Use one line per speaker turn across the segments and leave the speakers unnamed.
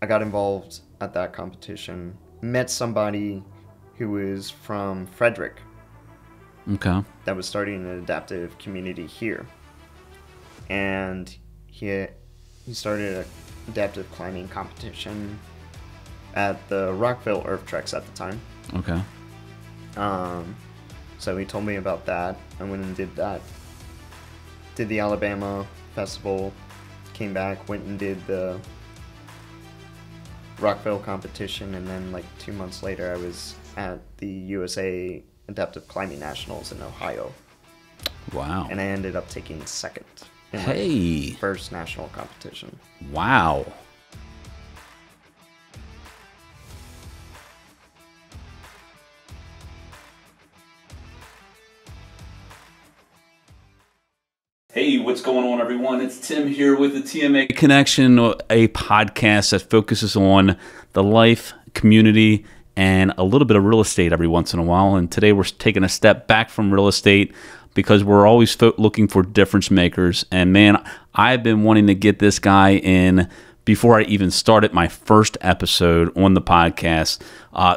I got involved at that competition. Met somebody who was from Frederick.
Okay.
That was starting an adaptive community here. And he started an adaptive climbing competition at the Rockville Earth Treks at the time.
Okay.
So he told me about that. I went and did that. Did the Alabama Festival. Came back, went and did the Rockville competition, and then like 2 months later I was at the USA Adaptive Climbing Nationals in Ohio.
Wow.
And I ended up taking second in
Hey.
my first national competition.
Wow. Hey, what's going on, everyone? It's Tim here with the TMA Connection, a podcast that focuses on the life, community, and a little bit of real estate every once in a while. And today we're taking a step back from real estate because we're always looking for difference makers. And man, I've been wanting to get this guy in before I even started my first episode on the podcast.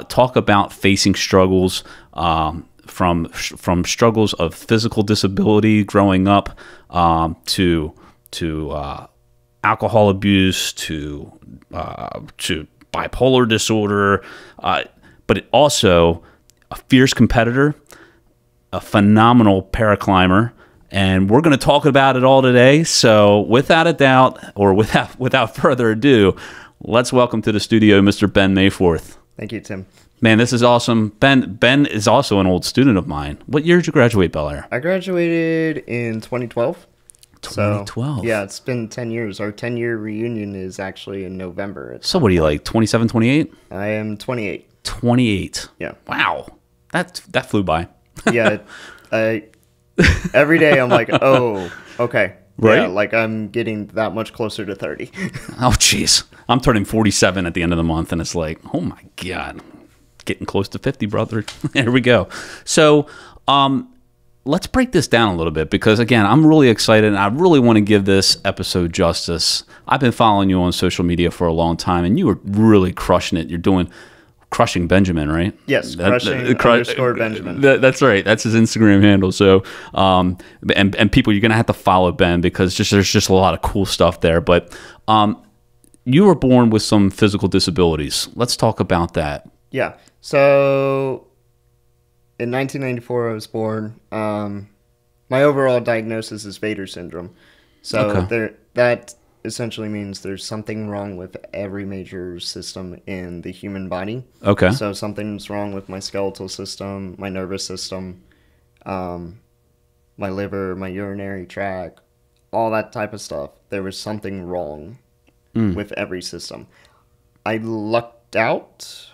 Talk about facing struggles, from struggles of physical disability growing up, to alcohol abuse, to bipolar disorder, but it also a fierce competitor, a phenomenal paraclimber, and we're going to talk about it all today. So without a doubt, or without further ado, let's welcome to the studio Mr. Ben Mayforth.
Thank you, Tim.
Man, this is awesome. Ben is also an old student of mine. What year did you graduate, Bel Air?
I graduated in 2012.
2012.
So, yeah, it's been 10 years. Our 10-year reunion is actually in November.
So what are you, like 27, 28?
I am 28.
28.
Yeah.
Wow. That flew by.
Yeah. Every day I'm like, oh, okay.
Right?
Yeah, like I'm getting that much closer to 30.
Oh, jeez. I'm turning 47 at the end of the month, and it's like, oh, my God. Getting close to 50, brother. Here we go. So let's break this down a little bit because, again, I'm really excited, and I really want to give this episode justice. I've been following you on social media for a long time, and you are really crushing it. You're doing Crushing Benjamin, right?
Yes, Crushing_Benjamin.
That's right. That's his Instagram handle. So, and people, you're going to have to follow Ben because there's just a lot of cool stuff there. But you were born with some physical disabilities. Let's talk about that.
Yeah. So in 1994, I was born. My overall diagnosis is Vader syndrome. So that essentially means there's something wrong with every major system in the human body.
Okay.
So something's wrong with my skeletal system, my nervous system, my liver, my urinary tract, all that type of stuff. There was something wrong with every system. I lucked out,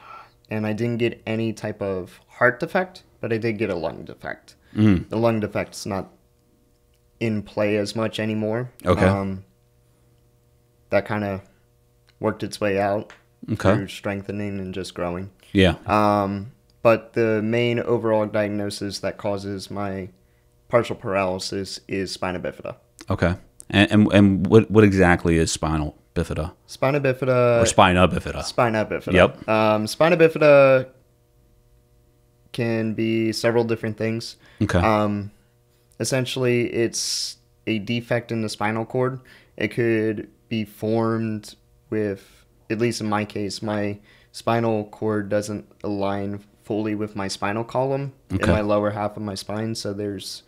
and I didn't get any type of heart defect, but I did get a lung defect. The lung defect's not in play as much anymore.
Okay.
That kind of worked its way out through strengthening and just growing.
Yeah.
But the main overall diagnosis that causes my partial paralysis is spina bifida.
Okay. And what exactly is spinal bifida?
Spina bifida.
Or spina bifida.
Spina bifida.
Yep.
Spina bifida can be several different things.
Okay.
Essentially, it's a defect in the spinal cord. It could be formed with, at least in my case, my spinal cord doesn't align fully with my spinal column in my lower half of my spine. So there's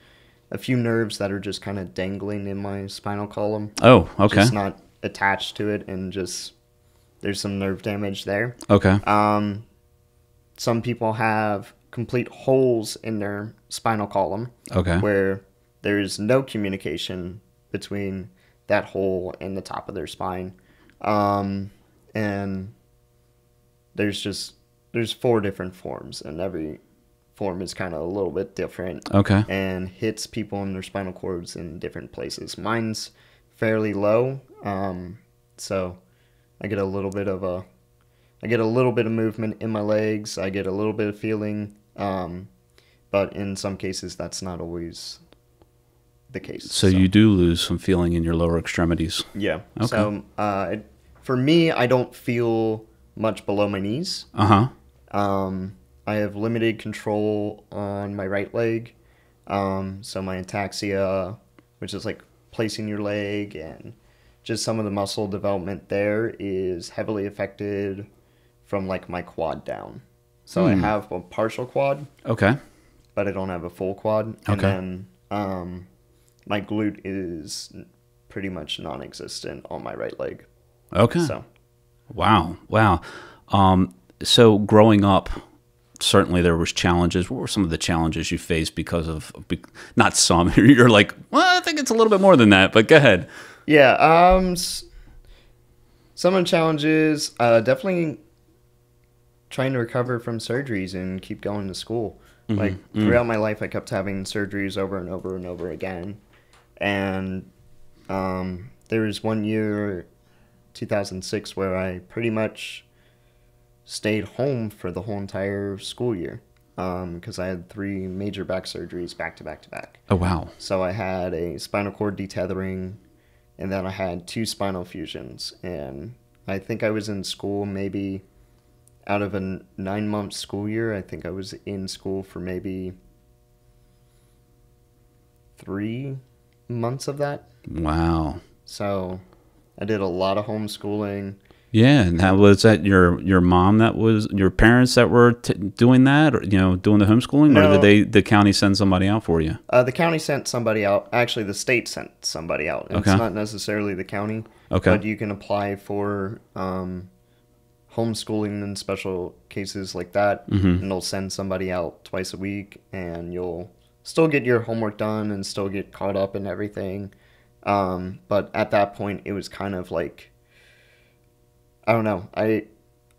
a few nerves that are just kind of dangling in my spinal column.
Oh, okay.
Just not attached to it, and just there's some nerve damage there.
Okay.
Some people have complete holes in their spinal column.
Okay.
Where there's no communication between that hole and the top of their spine. And there's 4 different forms, and every form is kind of a little bit different.
Okay.
And hits people in their spinal cords in different places. Mine's fairly low, so I get a little bit of movement in my legs. I get a little bit of feeling, but in some cases that's not always the case.
So you do lose some feeling in your lower extremities.
Yeah.
Okay.
So for me, I don't feel much below my knees. I have limited control on my right leg. So my ataxia, which is like placing your leg, and just some of the muscle development there is heavily affected from like my quad down. So I have a partial quad.
Okay.
But I don't have a full quad. And then my glute is pretty much non-existent on my right leg.
Okay.
So.
Wow. So growing up, certainly there was challenges. What were some of the challenges you faced because of, not some, you're like, well, I think it's a little bit more than that, but go ahead.
Yeah, some of the challenges, definitely trying to recover from surgeries and keep going to school. Like, throughout my life, I kept having surgeries over and over and over again. And there was one year, 2006, where I pretty much stayed home for the whole entire school year because I had 3 major back surgeries back to back to back.
Oh, wow.
So I had a spinal cord detethering, and then I had 2 spinal fusions. And I think I was in school maybe out of a 9-month school year. I think I was in school for maybe 3 months of that.
Wow.
So I did a lot of homeschooling.
Yeah, and how was that your mom that was, your parents that were doing that, or doing the homeschooling,
No,
or did the county send somebody out for you?
The county sent somebody out. Actually, the state sent somebody out.
Okay.
It's not necessarily the county.
Okay.
But you can apply for homeschooling in special cases like that, and they'll send somebody out twice a week, and you'll still get your homework done and still get caught up in everything. But at that point, it was kind of like, I don't know.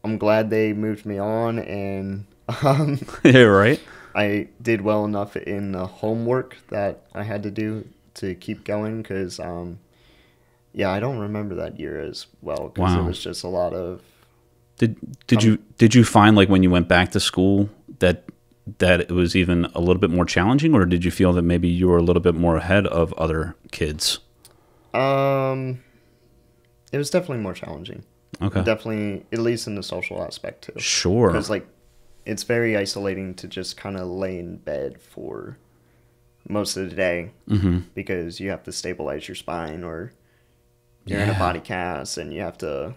I'm glad they moved me on, and
Yeah, right.
I did well enough in the homework that I had to do to keep going, because yeah, I don't remember that year as well, because it was just a lot of.
Did you find, like, when you went back to school that it was even a little bit more challenging, or did you feel that maybe you were a little bit more ahead of other kids?
It was definitely more challenging.
Okay.
Definitely, at least in the social aspect too.
Sure.
Because like, it's very isolating to just kind of lay in bed for most of the day, because you have to stabilize your spine, or you're in a body cast and you have to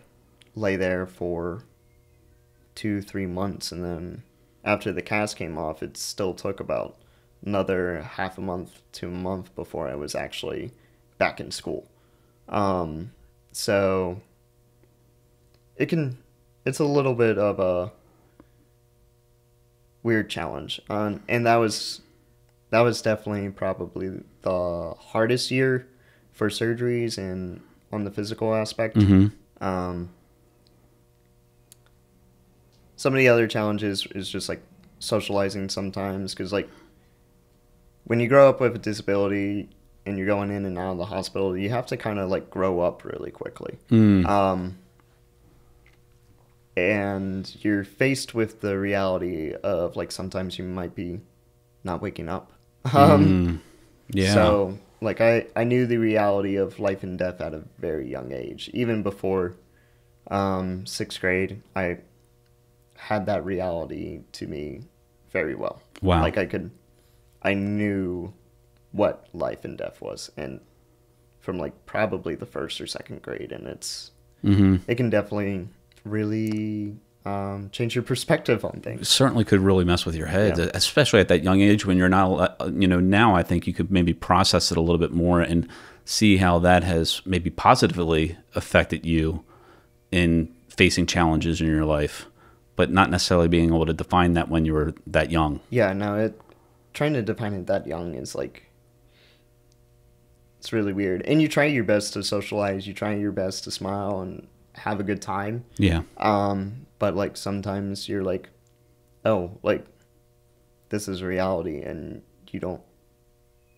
lay there for 2-3 months, and then after the cast came off, it still took about another half a month to a month before I was actually back in school. So it's a little bit of a weird challenge, and that was definitely probably the hardest year for surgeries and on the physical aspect. Some of the other challenges is just like socializing sometimes, because like when you grow up with a disability and you're going in and out of the hospital, you have to kind of like grow up really quickly. And you're faced with the reality of like sometimes you might be not waking up.
Yeah.
So like I knew the reality of life and death at a very young age. Even before 6th grade, I had that reality to me very well.
Wow.
Like I knew what life and death was, and from like probably the 1st or 2nd grade, and it can definitely really change your perspective on things.
It certainly could really mess with your head, especially at that young age when you're not, now I think you could maybe process it a little bit more and see how that has maybe positively affected you in facing challenges in your life, but not necessarily being able to define that when you were that young.
Yeah, no, trying to define it that young is like, it's really weird. And you try your best to socialize, you try your best to smile and have a good time.
Yeah.
But like sometimes you're like, oh, like this is reality, and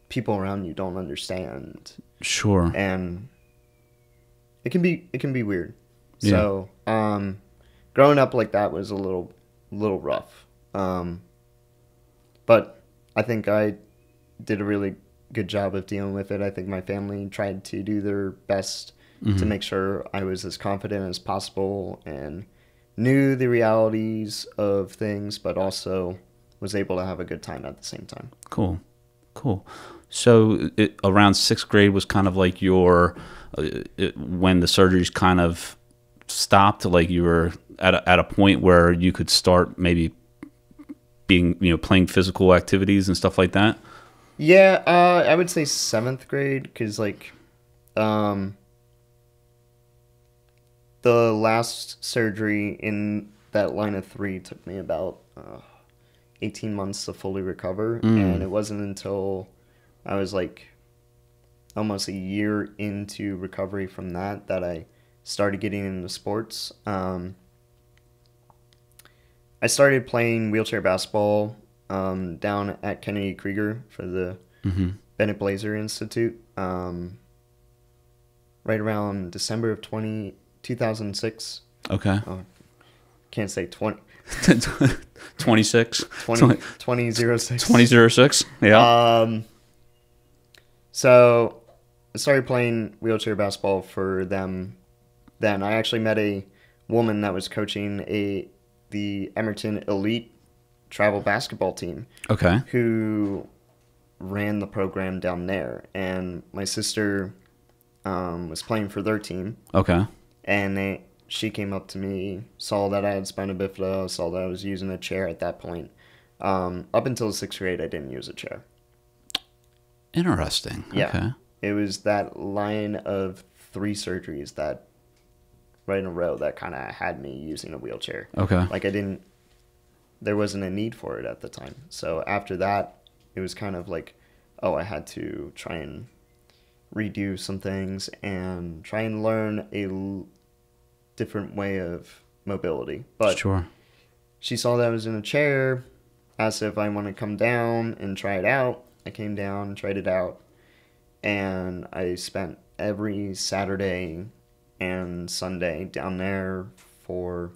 people around you don't understand.
Sure.
And it can be weird.
Yeah.
So, growing up like that was a little rough. But I think I did a really good job of dealing with it. I think my family tried to do their best to make sure I was as confident as possible and knew the realities of things, but also was able to have a good time at the same time.
Cool. So around 6th grade was kind of like your when the surgeries kind of stopped, like you were at a point where you could start maybe being, playing physical activities and stuff like that?
Yeah, I would say 7th grade, because the last surgery in that line of 3 took me about 18 months to fully recover, and it wasn't until I was almost a year into recovery from that I started getting into sports. I started playing wheelchair basketball down at Kennedy Krieger for the Bennett Blazer Institute right around December of 2006.
Okay.
Can't say 20.
26?
2006.
2006, yeah.
So I started playing wheelchair basketball for them then. I actually met a woman that was coaching the Emerton Elite travel basketball team.
Okay.
Who ran the program down there. And my sister was playing for their team.
Okay.
And she came up to me, saw that I had spina bifida, saw that I was using a chair at that point. Up until 6th grade, I didn't use a chair.
Interesting.
Yeah.
Okay.
It was that line of 3 surgeries that right in a row that kind of had me using a wheelchair.
Okay.
There wasn't a need for it at the time. So after that, it was kind of like, I had to try and redo some things and try and learn a different way of mobility. But
sure.
She saw that I was in a chair, asked if I want to come down and try it out. I came down, tried it out, and I spent every Saturday and Sunday down there from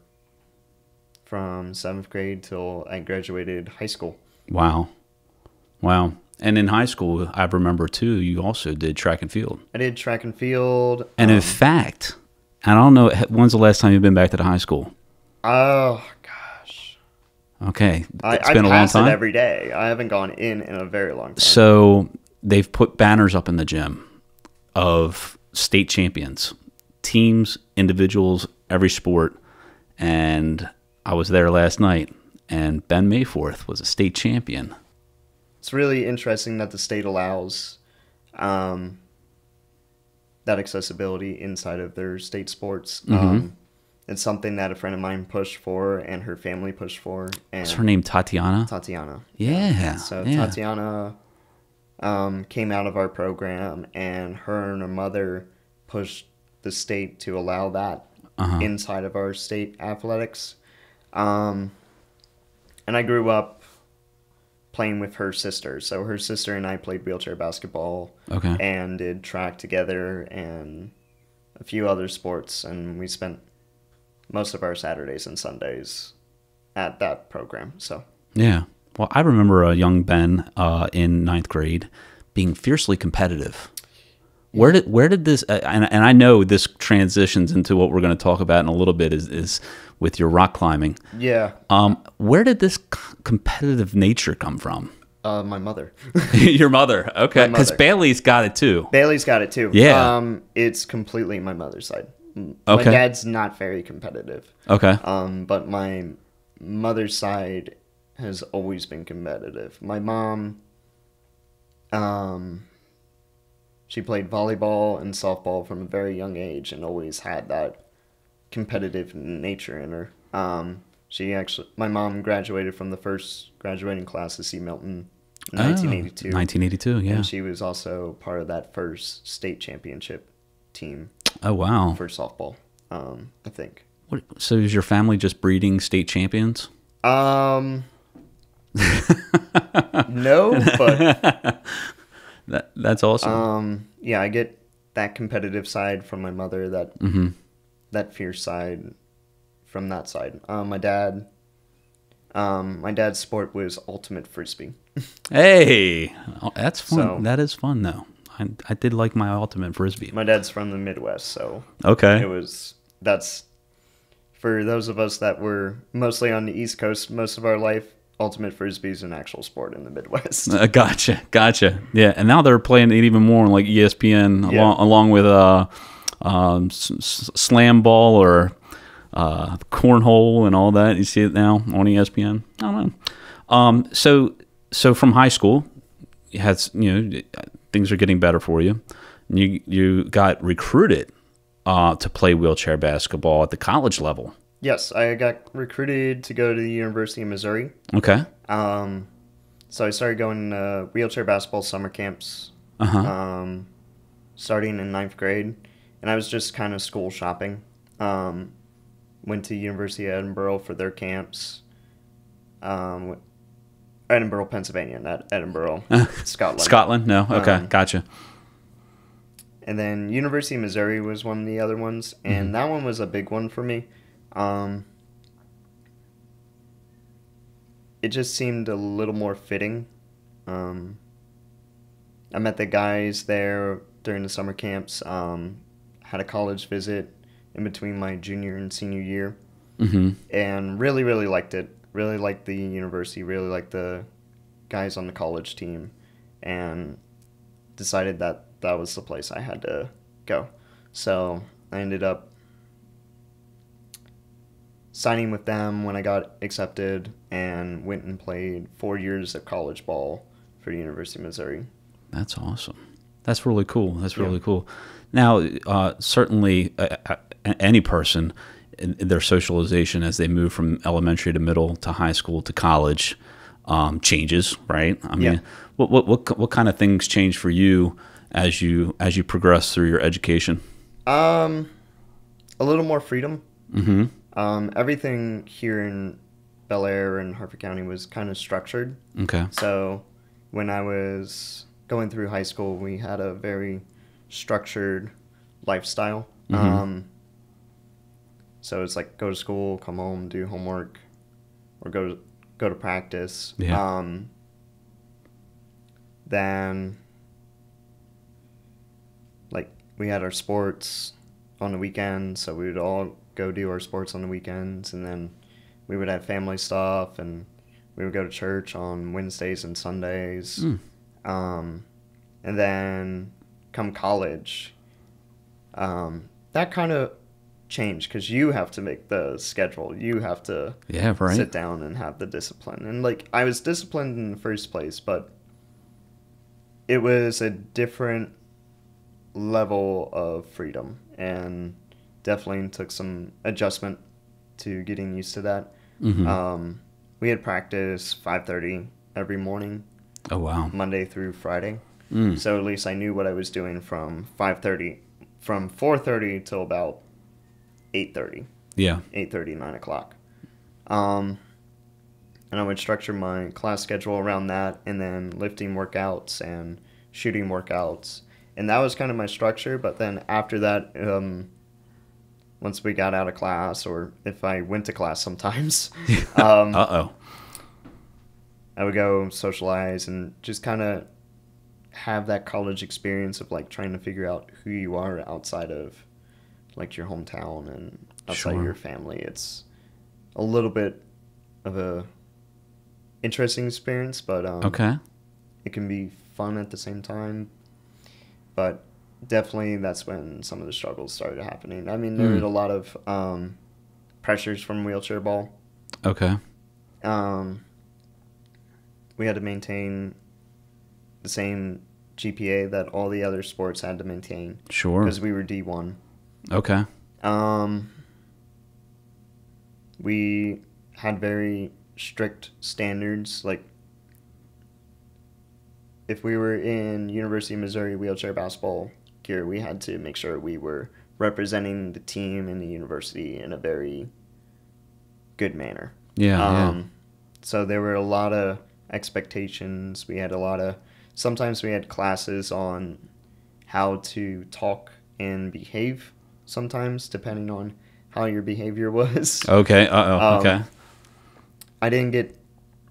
7th grade till I graduated high school.
Wow. And in high school, I remember too, you also did track and field.
I did track and field.
And in fact, I don't know, when's the last time you've been back to the high school?
Oh, gosh.
Okay.
It's been a long time? I pass it every day. I haven't gone in a very long time.
So they've put banners up in the gym of state champions, teams, individuals, every sport. And I was there last night, and Ben Mayforth was a state champion.
It's really interesting that the state allows that accessibility inside of their state sports. It's something that a friend of mine pushed for and her family pushed for. And
what's her name, Tatiana?
Tatiana.
Yeah.
So Tatiana came out of our program, and her and her mother pushed the state to allow that inside of our state athletics. And I grew up playing with her sister. So her sister and I played wheelchair basketball and did track together and a few other sports. And we spent most of our Saturdays and Sundays at that program. So
yeah. Well, I remember a young Ben in 9th grade being fiercely competitive. Where did this and I know this transitions into what we're going to talk about in a little bit is with your rock climbing.
Yeah.
Where did this competitive nature come from?
My mother.
Your mother. Okay. Because Bailey's got it too.
Bailey's got it too.
Yeah.
It's completely my mother's side.
Okay.
My dad's not very competitive.
Okay.
But my mother's side has always been competitive. My mom, she played volleyball and softball from a very young age and always had that competitive nature in her. My mom graduated from the first graduating class of C. Milton in 1982.
1982, yeah.
And she was also part of that first state championship team.
Oh, wow.
For softball, I think.
So is your family just breeding state champions?
No, but
that's awesome.
Yeah, I get that competitive side from my mother, that that fierce side from that side. My dad's sport was ultimate frisbee.
Hey, that's fun.
So,
that is fun though. I did like my ultimate frisbee.
My dad's from the Midwest, so
Okay.
that's for those of us that were mostly on the East Coast most of our life. Ultimate frisbee is an actual sport in the Midwest.
Gotcha. Yeah, and now they're playing it even more on like ESPN, along with slam ball or cornhole and all that. You see it now on ESPN. I don't know. So from high school, you had things are getting better for you. You got recruited to play wheelchair basketball at the college level.
Yes, I got recruited to go to the University of Missouri.
Okay.
So I started going to wheelchair basketball summer camps, starting in 9th grade, and I was just kind of school shopping. Went to University of Edinburgh for their camps. Edinburgh, Pennsylvania, not Edinburgh, Scotland.
Scotland? No? Okay, gotcha.
And then University of Missouri was one of the other ones, and that one was a big one for me. It just seemed a little more fitting. I met the guys there during the summer camps, had a college visit in between my junior and senior year, and really, really liked it. Really liked the university, really liked the guys on the college team, and decided that that was the place I had to go. So I ended up signing with them when I got accepted and went and played 4 years of college ball for the University of Missouri.
That's awesome. That's really cool. That's really cool. Now, certainly any person, their socialization as they move from elementary to middle to high school to college changes, right? I mean, what kind of things change for you as you progress through your education?
A little more freedom. Everything here in Bel Air and Harford County was kind of structured.
Okay.
So when I was going through high school, we had a very structured lifestyle. So it's like go to school, come home, do homework, or go to practice.
Yeah.
Then like we had our sports on the weekends, so we would all go do our sports on the weekends, and then we would have family stuff, and we would go to church on Wednesdays and Sundays. And then come college, that kind of changed because you have to make the schedule. You have to sit down and have the discipline. And like I was disciplined in the first place, but it was a different level of freedom, and definitely took some adjustment to getting used to that. We had practice 5:30 every morning.
Oh wow!
Monday through Friday. So at least I knew what I was doing from 4:30 till about 8:30.
Yeah.
8:30, 9 o'clock. And I would structure my class schedule around that, and then lifting workouts and shooting workouts. And that was kind of my structure, but then after that, once we got out of class, or if I went to class sometimes, I would go socialize and just kind of have that college experience of like trying to figure out who you are outside of like your hometown and outside of your family. It's a little bit of a interesting experience, but it can be fun at the same time. But definitely that's when some of the struggles started happening. I mean, there was a lot of pressures from wheelchair ball.
Okay.
We had to maintain the same GPA that all the other sports had to maintain.
Sure.
Because we were D1.
Okay.
We had very strict standards. Like, if we were in University of Missouri wheelchair basketball gear, we had to make sure we were representing the team and the university in a very good manner.
Yeah.
So there were a lot of expectations. We had sometimes we had classes on how to talk and behave sometimes, depending on how your behavior was.
Okay. Okay.
I didn't get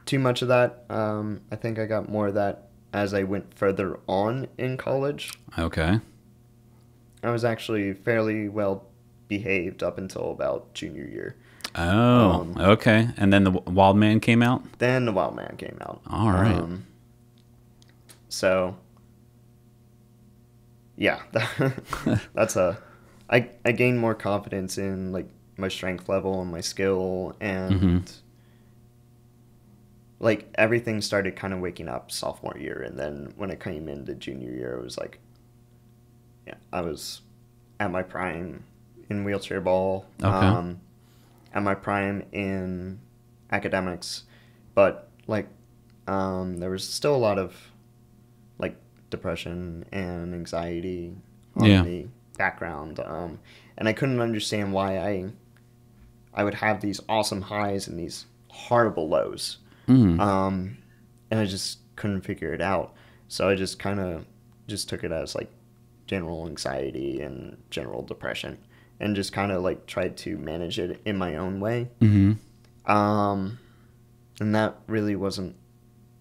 too much of that. I think I got more of that as I went further on in college.
Okay.
I was actually fairly well behaved up until about junior year.
Oh, okay. And then the Wild Man came out?
Then the Wild Man came out.
All right.
So, yeah, I gained more confidence in like my strength level and my skill, and like everything started kind of waking up sophomore year. And then when it came into junior year, it was like, yeah, I was at my prime in wheelchair ball.
Okay.
At my prime in academics, but like there was still a lot of like depression and anxiety on the background, and I couldn't understand why I would have these awesome highs and these horrible lows, and I just couldn't figure it out. So I just kind of just took it as like general anxiety and general depression, and just kind of like tried to manage it in my own way. And that really wasn't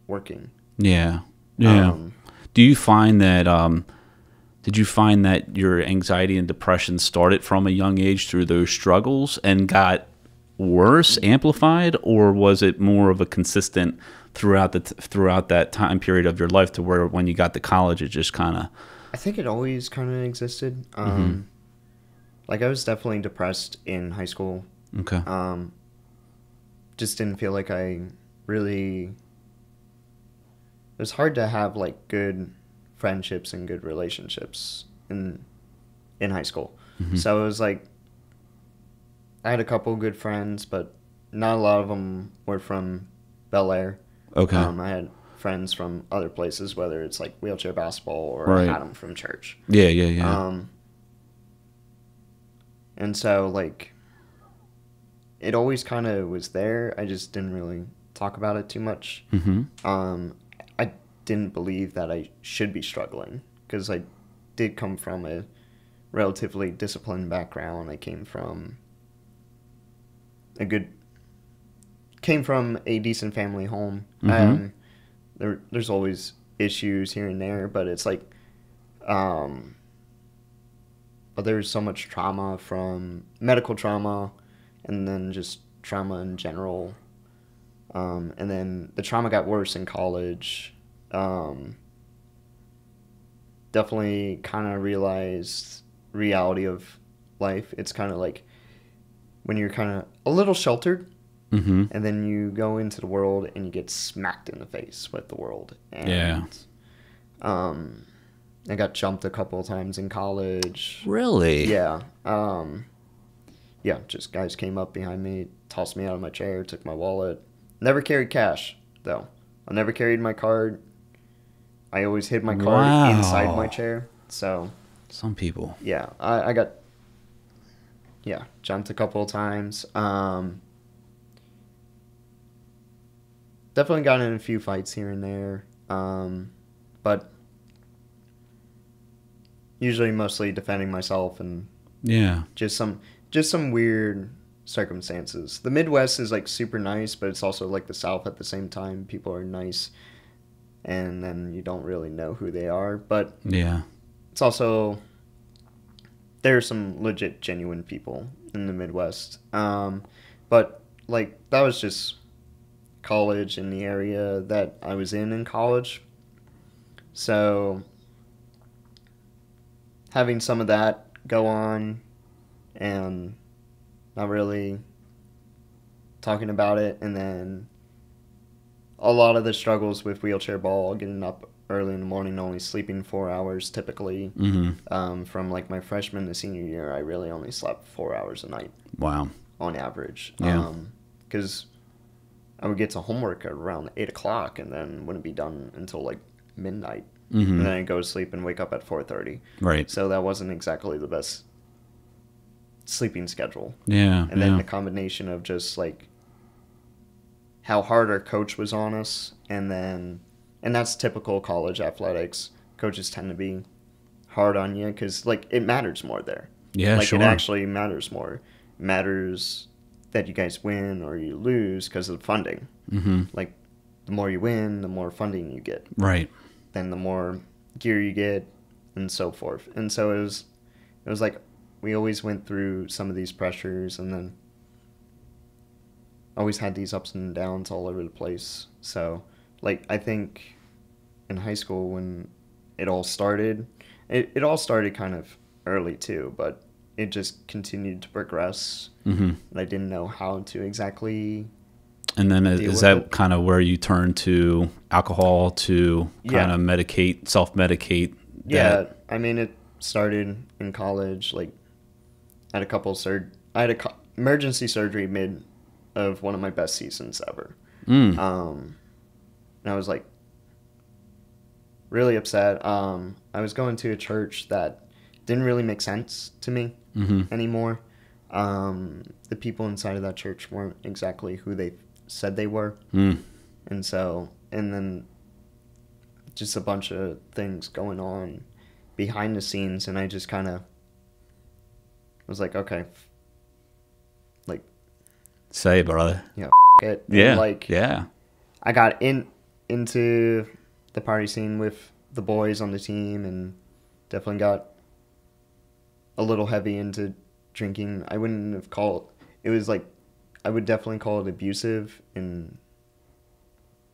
working.
Yeah. Yeah. Do you find that, did you find that your anxiety and depression started from a young age through those struggles and got worse, amplified, or was it more of a consistent throughout that time period of your life to where when you got to college, it just kind of...
I think it always kind of existed. Like I was definitely depressed in high school.
Okay.
Just didn't feel like I really... It was hard to have like good friendships and good relationships in high school. So it was like I had a couple good friends, but not a lot of them were from Bel Air.
Okay.
I had friends from other places, whether it's like wheelchair basketball or I had them from church.
Yeah.
And so like it always kind of was there. I just didn't really talk about it too much. I didn't believe that I should be struggling because I did come from a relatively disciplined background. I came from a decent family home. There's always issues here and there, but it's like, but there's so much trauma from medical trauma, and then just trauma in general. And then the trauma got worse in college. Definitely kind of realized reality of life. It's kind of like when you're kind of a little sheltered, and then you go into the world and you get smacked in the face with the world. And, I got jumped a couple of times in college.
Really?
Yeah. Yeah, just guys came up behind me, tossed me out of my chair, took my wallet. Never carried cash, though. I never carried my card. I always hid my card inside my chair. So
some people.
Yeah, I got jumped a couple of times. Definitely got in a few fights here and there. But usually mostly defending myself and just some weird circumstances. The Midwest is like super nice, but it's also like the South at the same time. People are nice, and then you don't really know who they are. But it's also, there are some legit, genuine people in the Midwest. But like that was just college in the area that I was in college. So having some of that go on and not really talking about it, and then a lot of the struggles with wheelchair ball, getting up early in the morning, only sleeping 4 hours typically. From like my freshman to senior year, I really only slept 4 hours a night.
Wow.
On average.
Yeah.
Because I would get to homework at around 8 o'clock and then wouldn't be done until like midnight. And then I'd go to sleep and wake up at 4:30.
Right.
So that wasn't exactly the best sleeping schedule.
Yeah.
And then the combination of just like how hard our coach was on us, and that's typical college athletics. Coaches tend to be hard on you because like it matters more there.
Yeah,
like
sure.
It actually matters more. It matters that you guys win or you lose because of the funding. Like the more you win, the more funding you get.
Right.
then the more gear you get, and so forth. And so it was like we always went through some of these pressures, and then always had these ups and downs all over the place. So, like, I think in high school when it all started, it all started kind of early too, but it just continued to progress.
Mm-hmm.
And I didn't know how to exactly.
And then is that kind of where you turn to alcohol to kind of medicate, self-medicate?
Yeah, I mean, it started in college. Like, I had a couple I had emergency surgery mid of one of my best seasons ever. And I was like really upset. I was going to a church that didn't really make sense to me anymore. The people inside of that church weren't exactly who they said they were. And then just a bunch of things going on behind the scenes, and I just kind of was like, okay, like,
say, brother.
Yeah, it.
Yeah.
And like,
yeah.
I got into the party scene with the boys on the team, and definitely got a little heavy into drinking. I wouldn't have called it was like, I would definitely call it abusive and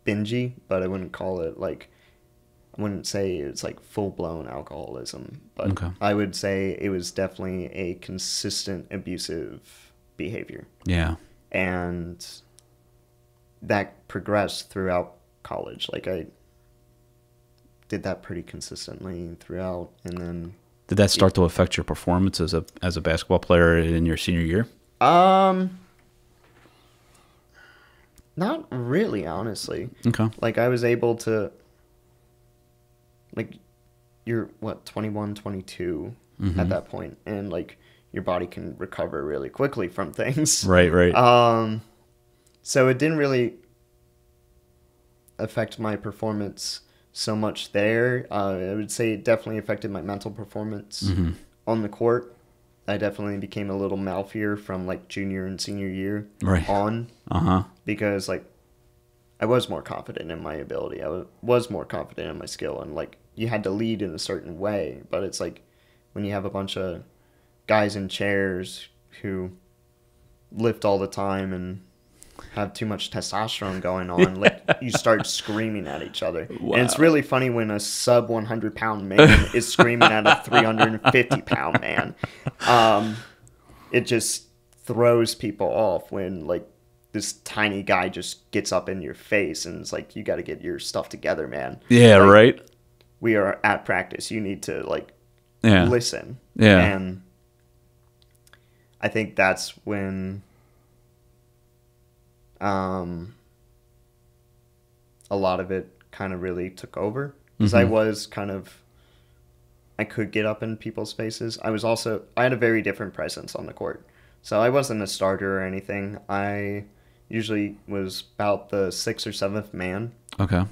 bingy, but I wouldn't call it like, I wouldn't say it's like full-blown alcoholism, but
Okay.
I would say it was definitely a consistent abusive behavior.
Yeah.
And that progressed throughout college. Like, I did that pretty consistently throughout, and then
did that start to affect your performance as a basketball player in your senior year?
Not really, honestly.
Okay.
Like, I was able to, like, you're, 21, 22 at that point, and, like, your body can recover really quickly from things.
Right.
So it didn't really affect my performance so much there. I would say it definitely affected my mental performance on the court. I definitely became a little mouthier from, like, junior and senior year on. Because, like, I was more confident in my ability. I was more confident in my skill. And, like, you had to lead in a certain way. But it's like when you have a bunch of guys in chairs who lift all the time and have too much testosterone going on, like, you start screaming at each other. Wow. And it's really funny when a sub 100-pound man is screaming at a 350-pound man. It just throws people off when, like, this tiny guy just gets up in your face and it's like, you got to get your stuff together, man.
Yeah,
like,
right.
We are at practice. You need to, like, listen.
Yeah.
And I think that's when a lot of it kind of really took over. Because I could get up in people's faces. I had a very different presence on the court. So I wasn't a starter or anything. I usually was about the 6th or 7th man.
Okay.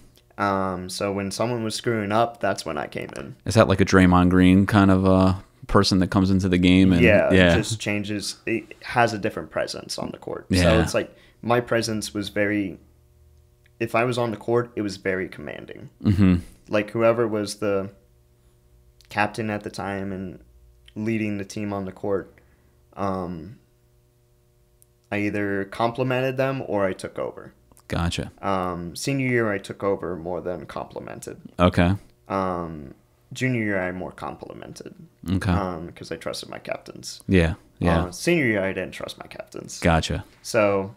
So when someone was screwing up, that's when I came in.
Is that like a Draymond Green kind of person that comes into the game? And,
it just changes. It has a different presence on the court. Yeah. So it's like my presence was if I was on the court, it was very commanding. Like, whoever was the captain at the time and leading the team on the court, I either complimented them or I took over.
Gotcha.
Senior year, I took over more than complimented.
Okay.
Junior year, I more complimented.
Okay.
Because I trusted my captains.
Yeah.
Senior year, I didn't trust my captains.
Gotcha.
So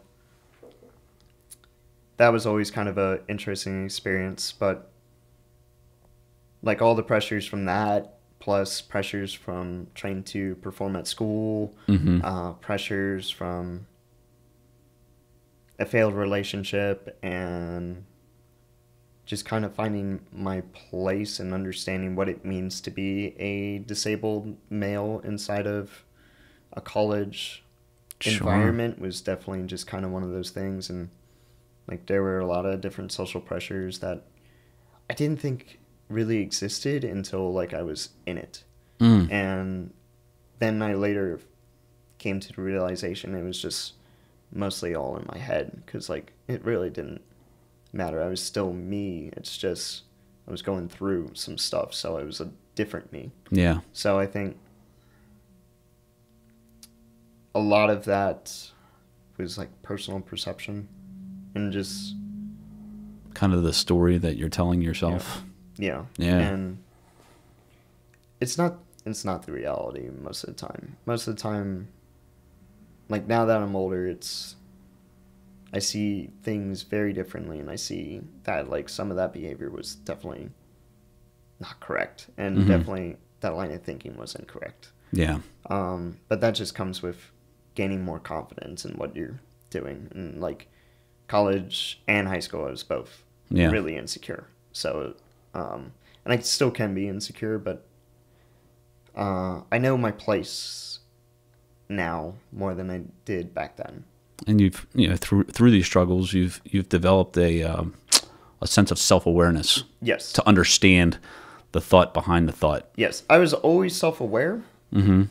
that was always kind of a interesting experience, but, like, all the pressures from that, plus pressures from trying to perform at school, pressures from a failed relationship, and just kind of finding my place and understanding what it means to be a disabled male inside of a college environment was definitely just kind of one of those things. And, like, there were a lot of different social pressures that I didn't think really existed until, like, I was in it. And then I later came to the realization it was just mostly all in my head, because, like, it really didn't matter. I was still me. It's just I was going through some stuff, so it was a different me.
Yeah.
So I think a lot of that was like personal perception and just
kind of the story that you're telling yourself.
Yeah. And it's not the reality most of the time. Most of the time, like now that I'm older, I see things very differently, and I see that like some of that behavior was definitely not correct, and definitely that line of thinking was incorrect.
Yeah.
But that just comes with gaining more confidence in what you're doing. And like college and high school, I was both really insecure. So, and I still can be insecure, but I know my place now more than I did back then.
And you've, through these struggles, you've developed a sense of self-awareness.
Yes.
To understand the thought behind the thought.
Yes, I was always self-aware.
Mm-hmm.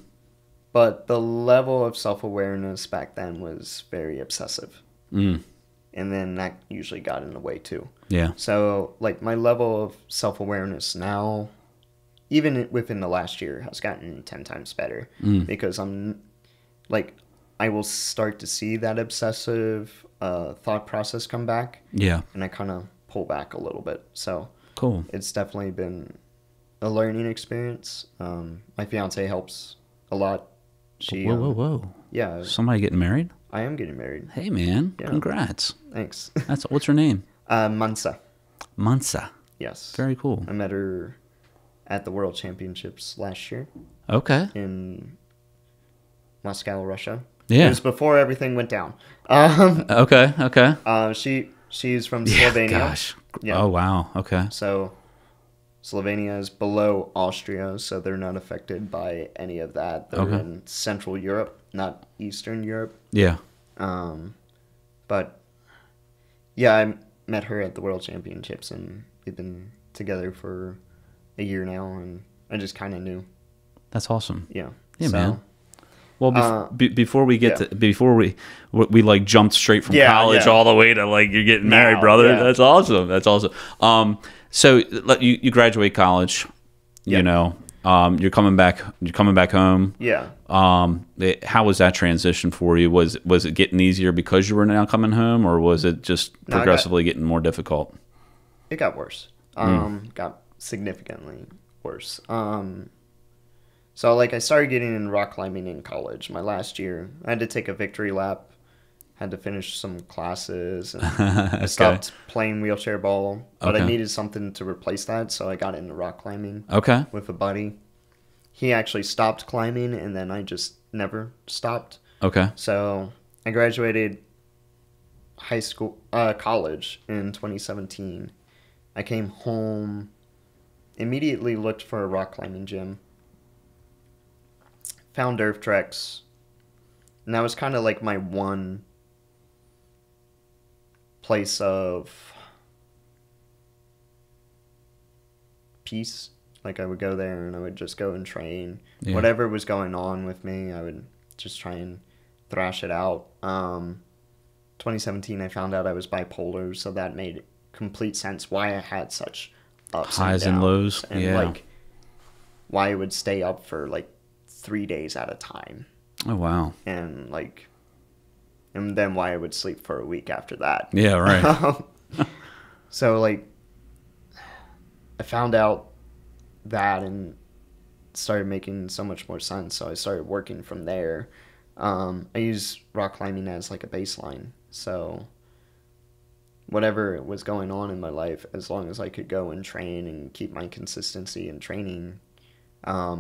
But the level of self-awareness back then was very obsessive. And then that usually got in the way too.
Yeah.
So like my level of self-awareness now, even within the last year, has gotten 10 times better. Because I'm like, I will start to see that obsessive thought process come back.
Yeah.
And I kind of pull back a little bit. So
cool.
It's definitely been a learning experience. My fiance helps a lot.
Whoa.
Yeah.
Somebody getting married?
I am getting married.
Hey, man. Yeah. Congrats.
Thanks.
What's her name?
Mansa.
Mansa.
Yes.
Very cool.
I met her at the World Championships last year.
Okay.
In Moscow, Russia.
Yeah.
It was before everything went down.
Okay.
She's from Slovenia.
Gosh.
Yeah.
Oh, wow. Okay.
So Slovenia is below Austria, so they're not affected by any of that. They're in Central Europe, not Eastern Europe.
Yeah.
But yeah, I met her at the World Championships, and we've been together for a year now, and I just kind of knew.
That's awesome.
Yeah.
Yeah, so, man. Well, before we get to, before we like jumped straight from college all the way to like you're getting married, brother. Yeah. That's awesome. That's awesome. So you graduate college, you know, you're coming back home.
Yeah.
How was that transition for you? Was it getting easier because you were now coming home, or was it just progressively getting more difficult?
It got worse. Got significantly worse. So like I started getting in rock climbing in college. My last year, I had to take a victory lap. Had to finish some classes, and I stopped playing wheelchair ball, but I needed something to replace that, so I got into rock climbing. With a buddy. He actually stopped climbing, and then I just never stopped. So I graduated college in 2017. I came home, immediately looked for a rock climbing gym, found Earth Treks, and that was kind of like my one place of peace. Like I would go there and I would just go and train. Whatever was going on with me, I would just try and thrash it out. 2017, I found out I was bipolar, so that made complete sense why I had such ups
highs
and
and lows,
and like why I would stay up for like 3 days at a time.
Oh wow!
And then why I would sleep for a week after that.
Yeah, right.
So, like, I found out that and started making so much more sense. So I started working from there. I use rock climbing as, like, a baseline. So whatever was going on in my life, as long as I could go and train and keep my consistency in training, I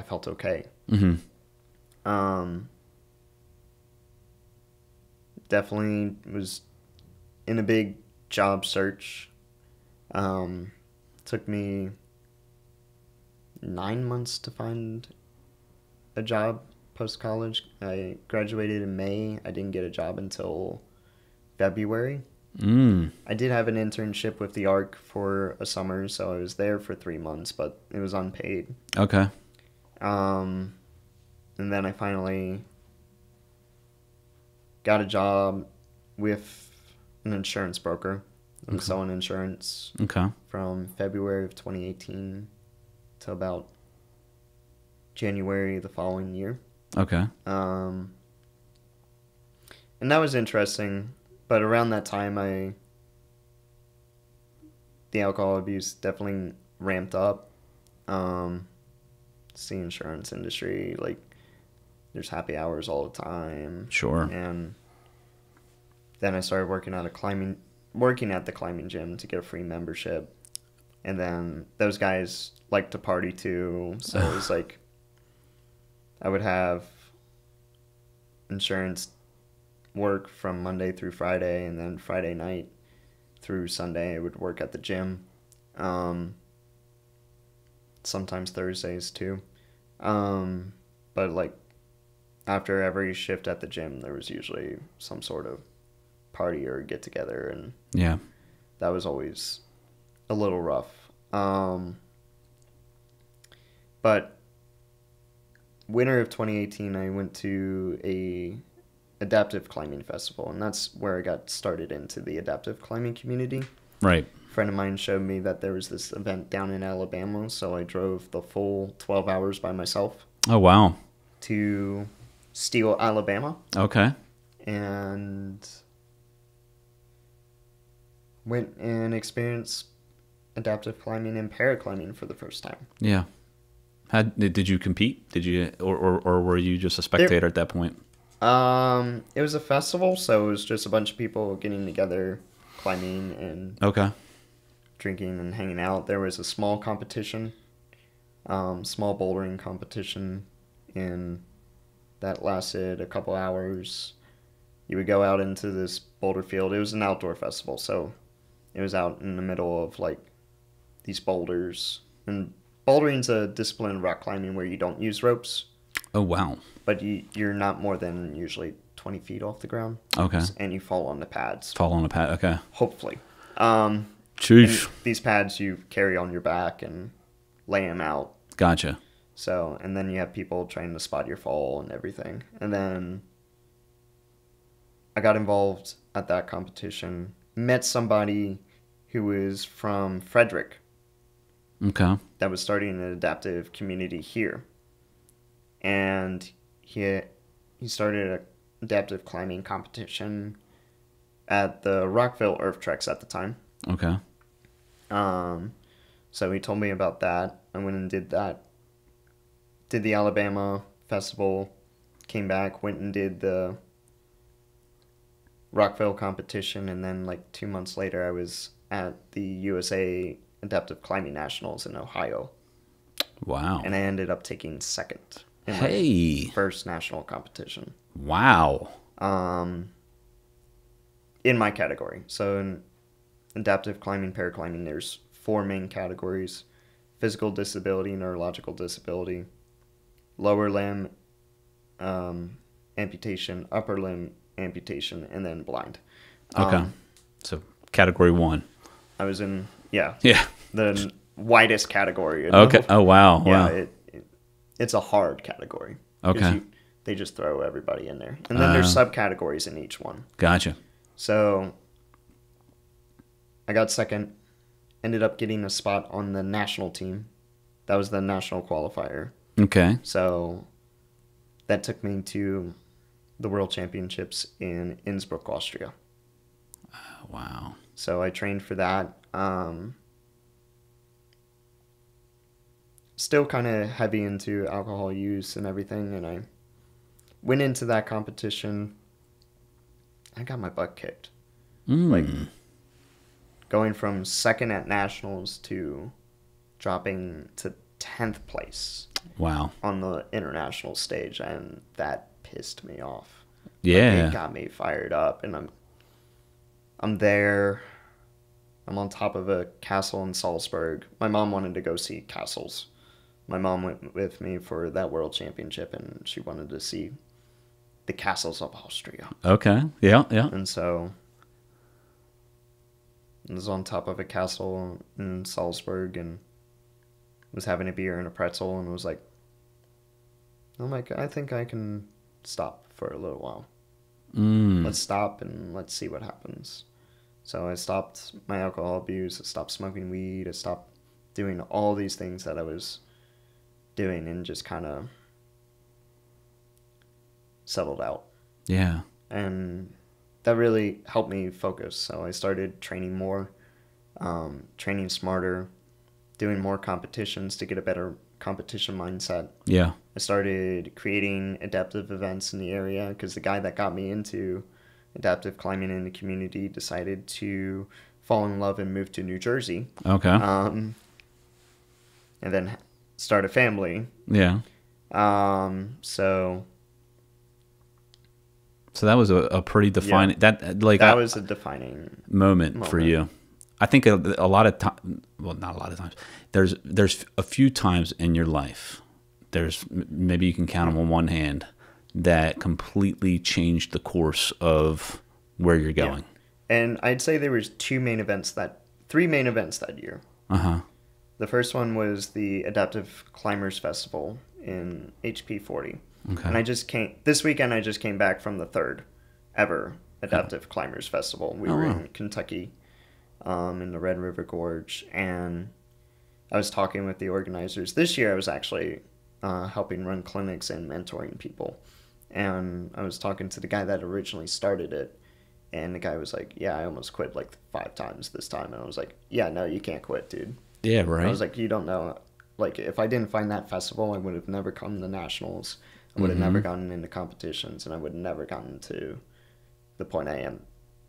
felt okay. Definitely was in a big job search. Took me 9 months to find a job post-college. I graduated in May. I didn't get a job until February. I did have an internship with the ARC for a summer, so I was there for 3 months, but it was unpaid. And then I finally got a job with an insurance broker. I'm selling insurance from February of 2018 to about January the following year.
Okay.
And that was interesting, but around that time, the alcohol abuse definitely ramped up. It's the insurance industry, like, there's happy hours all the time.
Sure.
And then I started working at the climbing gym to get a free membership. And then those guys like to party too, so it was like I would have insurance work from Monday through Friday, and then Friday night through Sunday I would work at the gym. Sometimes Thursdays too. But like after every shift at the gym, there was usually some sort of party or get together, and that was always a little rough. But winter of 2018, I went to a adaptive climbing festival, and that's where I got started into the adaptive climbing community.
Right.
A friend of mine showed me that there was this event down in Alabama, so I drove the full 12 hours by myself.
Oh, wow.
To Steele, Alabama.
Okay.
And went and experienced adaptive climbing and paraclimbing for the first time.
Yeah. Did you compete? Did you, or were you just a spectator at that point?
It was a festival, so it was just a bunch of people getting together, climbing and drinking and hanging out. There was a small competition, small bouldering competition, and that lasted a couple hours. You would go out into this boulder field. It was an outdoor festival, so it was out in the middle of like these boulders. And bouldering's a discipline of rock climbing where you don't use ropes.
Oh, wow.
But you're not more than usually 20 feet off the ground.
Okay.
And you fall on the pads.
Okay.
Hopefully. These pads you carry on your back and lay them out.
Gotcha.
So, and then you have people trying to spot your fall and everything. And then I got involved at that competition. Met somebody who was from Frederick.
Okay.
That was starting an adaptive community here. And he started an adaptive climbing competition at the Rockville Earth Treks at the time.
Okay.
So he told me about that. I went and did that. Did the Alabama festival. Came back, went and did the Rockville competition, and then like 2 months later I was at the USA Adaptive Climbing Nationals in Ohio.
Wow.
And I ended up taking second in my first national competition.
Wow.
In my category. So in adaptive climbing, paraclimbing, there's 4 main categories: physical disability, neurological disability, lower limb amputation, upper limb amputation, and then blind.
Okay. So category 1.
I was in, the widest category. You know?
Okay. Oh, wow.
Yeah, it's a hard category.
Okay.
They just throw everybody in there. And then there's subcategories in each one.
Gotcha.
So I got second, ended up getting a spot on the national team. That was the national qualifier.
Okay.
So that took me to the World Championships in Innsbruck, Austria.
Wow.
So I trained for that. Still kind of heavy into alcohol use and everything, and I went into that competition. I got my butt kicked. Like going from second at nationals to dropping to 10th place.
Wow.
On the international stage, and that pissed me off.
Yeah.
Like, it got me fired up, and I'm there. I'm on top of a castle in Salzburg. My mom wanted to go see castles. My mom went with me for that world championship, and she wanted to see the castles of Austria.
Okay. Yeah.
And so I was on top of a castle in Salzburg and was having a beer and a pretzel, and was like, I'm like, I think I can stop for a little while. Let's stop and let's see what happens. So I stopped my alcohol abuse, I stopped smoking weed, I stopped doing all these things that I was doing and just kind of settled out.
Yeah.
And that really helped me focus. So I started training more, training smarter, doing more competitions to get a better competition mindset.
Yeah.
I started creating adaptive events in the area because the guy that got me into adaptive climbing in the community decided to fall in love and move to New Jersey.
Okay.
And then start a family.
Yeah.
So
that was a pretty defining
that was a defining
moment for you. I think a lot of time, well, not a lot of times. There's a few times in your life. There's maybe you can count them on one hand that completely changed the course of where you're going.
Yeah. And I'd say there was three main events that year. The first one was the Adaptive Climbers Festival in HP 40.
Okay.
And this weekend I just came back from the third ever Adaptive Climbers Festival. We were in Kentucky, in the Red River Gorge, and I was talking with the organizers. This year I was actually helping run clinics and mentoring people. And I was talking to the guy that originally started it, and the guy was like, yeah, I almost quit like 5 times this time. And I was like, yeah, no, you can't quit, dude.
Yeah, right.
I was like, you don't know. Like, if I didn't find that festival, I would have never come to nationals. I would have never gotten into competitions, and I would have never gotten to the point I am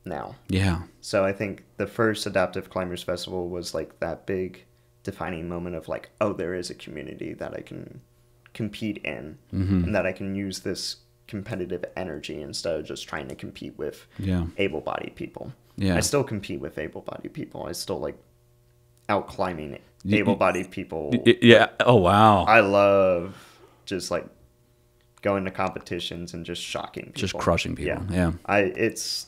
now.
Yeah.
So I think the first Adaptive Climbers Festival was like that big defining moment of like, oh, there is a community that I can compete in, and that I can use this competitive energy instead of just trying to compete with able-bodied people. Yeah. I still compete with able-bodied people. I still like out climbing able-bodied people.
Yeah. Oh, wow.
I love just like going to competitions and just shocking people.
Just crushing people. Yeah.
It's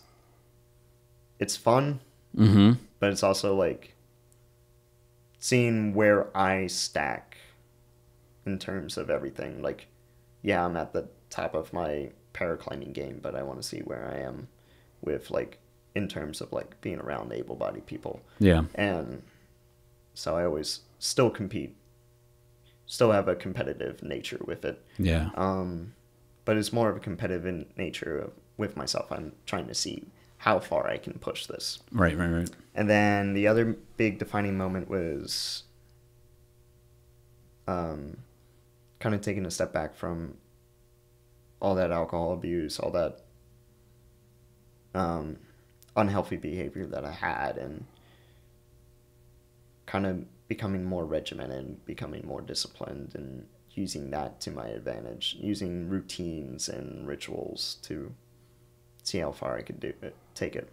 fun, but it's also like seeing where I stack in terms of everything. Like, yeah, I'm at the top of my paraclimbing game, but I want to see where I am with like in terms of like being around able-bodied people.
Yeah.
And so I always still compete, still have a competitive nature with it.
Yeah.
But it's more of a competitive nature with myself. I'm trying to see how far I can push this.
Right.
And then the other big defining moment was kind of taking a step back from all that alcohol abuse, all that unhealthy behavior that I had, and kind of becoming more regimented, becoming more disciplined, and using that to my advantage, using routines and rituals to see how far I could take it.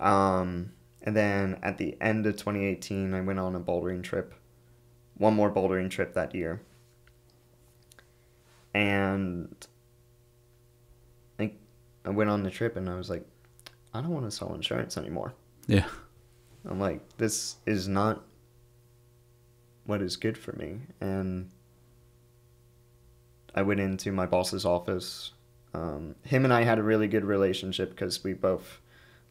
And then at the end of 2018, I went on a bouldering trip, one more bouldering trip that year. And I went on the trip and I was like, I don't want to sell insurance anymore.
Yeah.
I'm like, this is not what is good for me. And I went into my boss's office. Him and I had a really good relationship because we both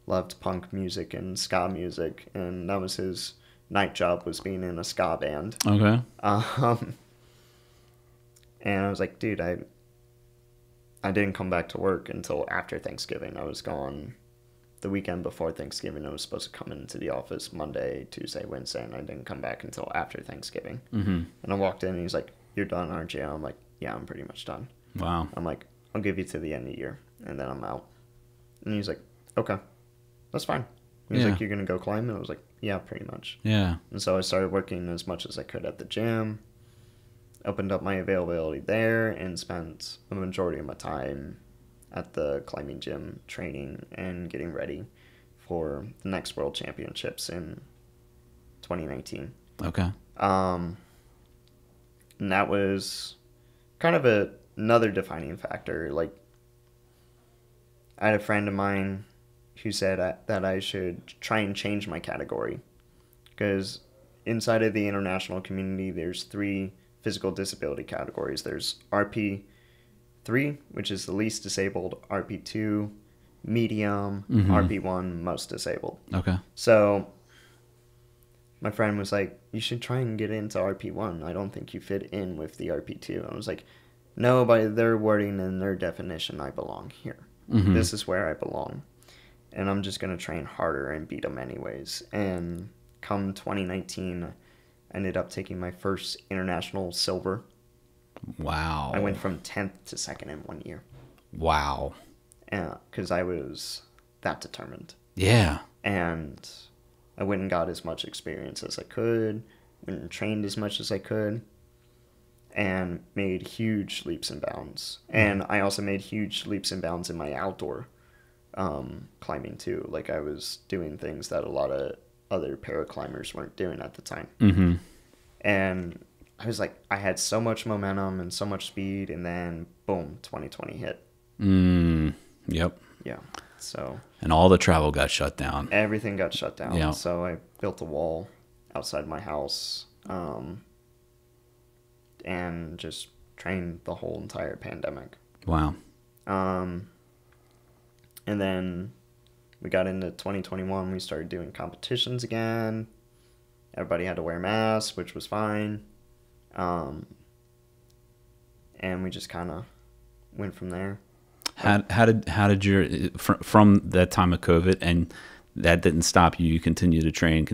loved punk music and ska music, and that was his night job, was being in a ska band.
Okay.
And I was like, dude, I didn't come back to work until after Thanksgiving. I was gone the weekend before Thanksgiving. I was supposed to come into the office Monday, Tuesday, Wednesday, and I didn't come back until after Thanksgiving. And I walked in and he's like, you're done, aren't you? I'm like, yeah, I'm pretty much done.
Wow.
I'm like, I'll give you to the end of the year, and then I'm out. And he's like, okay, that's fine. He's like, you're going to go climb? And I was like, yeah, pretty much.
Yeah.
And so I started working as much as I could at the gym, opened up my availability there, and spent a majority of my time at the climbing gym training and getting ready for the next World Championships in 2019.
Okay.
And that was kind of another defining factor. Like, I had a friend of mine who said that I should try and change my category, because inside of the international community, there's 3 physical disability categories. There's RP3, which is the least disabled, RP2 medium, RP1, most disabled.
Okay.
So my friend was like, you should try and get into RP1. I don't think you fit in with the RP2. I was like, no, by their wording and their definition, I belong here. This is where I belong. And I'm just going to train harder and beat them anyways. And come 2019, I ended up taking my first international silver.
Wow.
I went from 10th to 2nd in 1 year.
Wow.
Because I was that determined.
Yeah.
And I went and got as much experience as I could, went and trained as much as I could, and made huge leaps and bounds. And I also made huge leaps and bounds in my outdoor climbing too. Like, I was doing things that a lot of other paraclimbers weren't doing at the time. And I was like, I had so much momentum and so much speed, and then boom, 2020 hit.
Yep.
Yeah. So.
And all the travel got shut down.
Everything got shut down.
Yeah.
So I built a wall outside my house, and just trained the whole entire pandemic.
Wow.
And then we got into 2021. We started doing competitions again. Everybody had to wear masks, which was fine. And we just kind of went from there.
How did your from that time of COVID, and that didn't stop you? You continue to train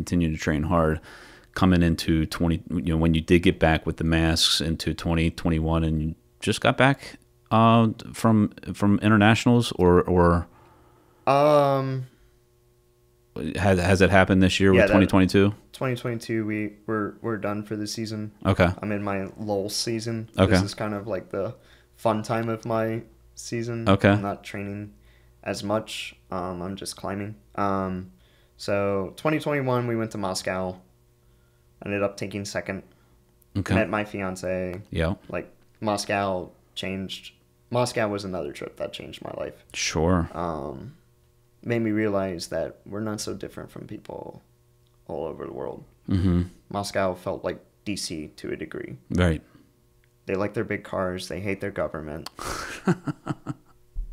hard, coming into when you did get back with the masks into 2021, and you just got back from internationals, or has it happened this year with 2022?
2022, we're done for the season.
Okay.
I'm in my lull season.
Okay.
This is kind of like the fun time of my season.
Okay.
I'm not training as much. I'm just climbing. So 2021, we went to Moscow. Ended up taking second.
Okay.
Met my fiance.
Yeah.
Like, Moscow was another trip that changed my life.
Sure.
Made me realize that we're not so different from people all over the world. Moscow felt like DC to a degree.
Right.
They like their big cars. They hate their government.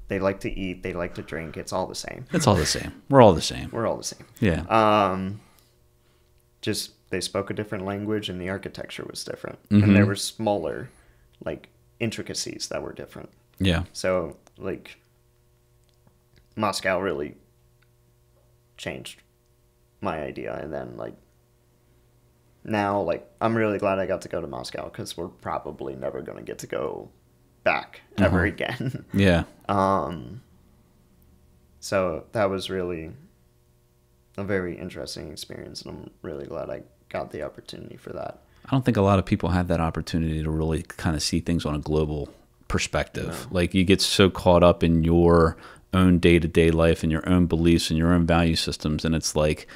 They like to eat. They like to drink. It's all the same.
It's all the same. We're all the same.
We're all the same.
Yeah.
Just they spoke a different language, and the architecture was different. And there were smaller, like, intricacies that were different.
Yeah.
So, like, Moscow really changed my idea. And then, like, now, like, I'm really glad I got to go to Moscow, because we're probably never going to get to go back ever again.
Yeah.
So that was really a very interesting experience, and I'm really glad I got the opportunity for that.
I don't think a lot of people have that opportunity to really kind of see things on a global perspective. No. Like, you get so caught up in your own day-to-day life and your own beliefs and your own value systems, and it's like,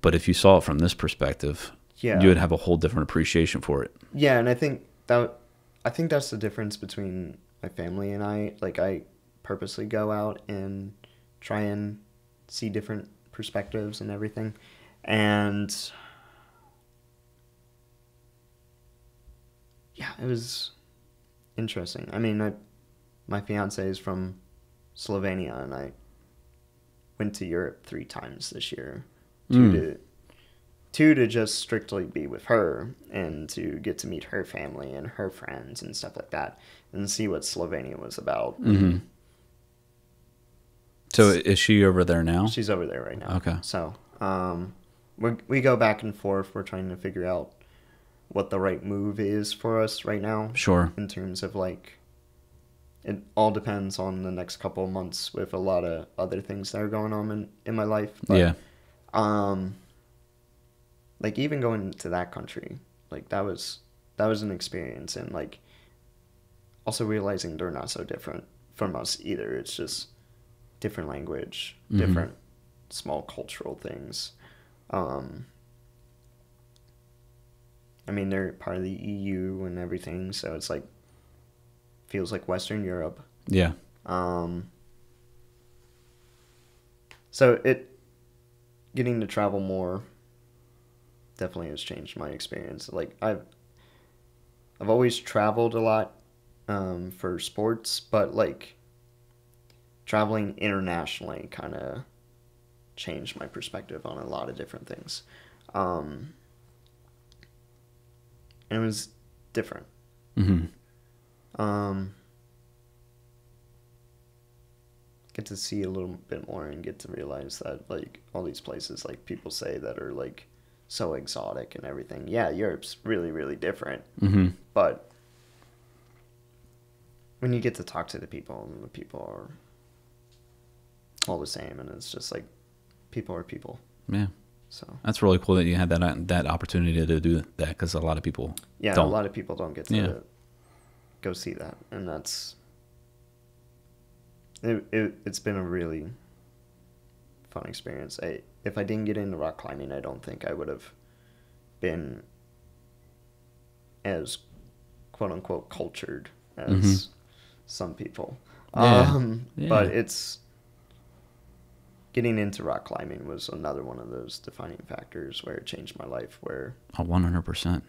but if you saw it from this perspective, you would have a whole different appreciation for it.
Yeah, and I think that's the difference between my family and I. Like, I purposely go out and try and see different perspectives and everything. And yeah, it was interesting. I mean, my fiance is from Slovenia, and I went to Europe 3 times this year. Two to just strictly be with her, and to get to meet her family and her friends and stuff like that, and see what Slovenia was about.
So is she over there now?
She's over there right now.
Okay.
So we go back and forth. We're trying to figure out what the right move is for us right now.
Sure.
In terms of, like, it all depends on the next couple of months with a lot of other things that are going on in my life. But,
yeah.
Like, even going to that country, like, that was an experience, and, like, also realizing they're not so different from us either. It's just different language, different small cultural things. I mean, they're part of the EU and everything, so it's like, feels like Western Europe.
Yeah.
So getting to travel more definitely has changed my experience. Like, I've always traveled a lot for sports, but, like, traveling internationally kind of changed my perspective on a lot of different things. And it was different. Get to see a little bit more and get to realize that, like, all these places, like, people say that are, like, so exotic and everything. Yeah, Europe's really, really different. But when you get to talk to the people, and the people are all the same, and it's just like, people are people.
Yeah.
So
that's really cool that you had that opportunity to do that, because a lot of people don't.
A lot of people don't get to go see that, and that's it's been a really fun experience. If I didn't get into rock climbing, I don't think I would have been as quote unquote cultured as some people. But it's getting into rock climbing was another one of those defining factors where it changed my life, where
100%.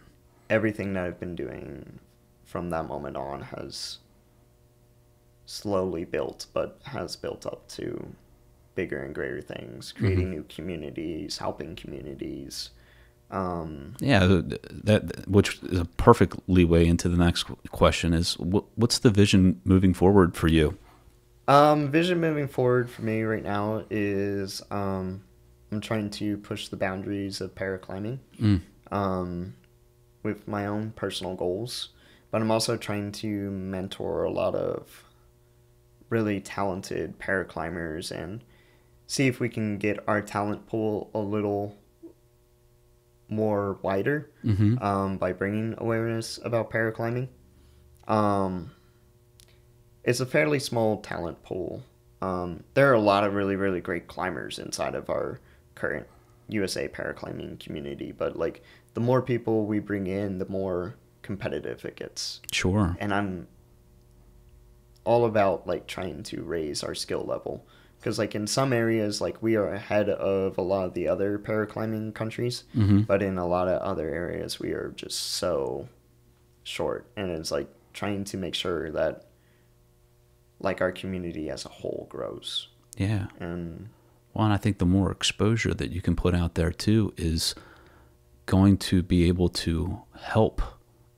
Everything that I've been doing from that moment on has slowly built, but has built up to bigger and greater things, creating new communities, helping communities.
That which is a perfect leeway into the next question is, what's the vision moving forward for you?
Vision moving forward for me right now is I'm trying to push the boundaries of paraclimbing with my own personal goals, but I'm also trying to mentor a lot of really talented paraclimbers and see if we can get our talent pool a little more wider by bringing awareness about paraclimbing. It's a fairly small talent pool. There are a lot of really, really great climbers inside of our current USA paraclimbing community, but like the more people we bring in, the more competitive it gets.
Sure.
And I'm all about like trying to raise our skill level, because like in some areas, like we are ahead of a lot of the other paraclimbing countries, but in a lot of other areas we are just so short, and it's like trying to make sure that like our community as a whole grows.
Yeah.
And
I think the more exposure that you can put out there too is going to be able to help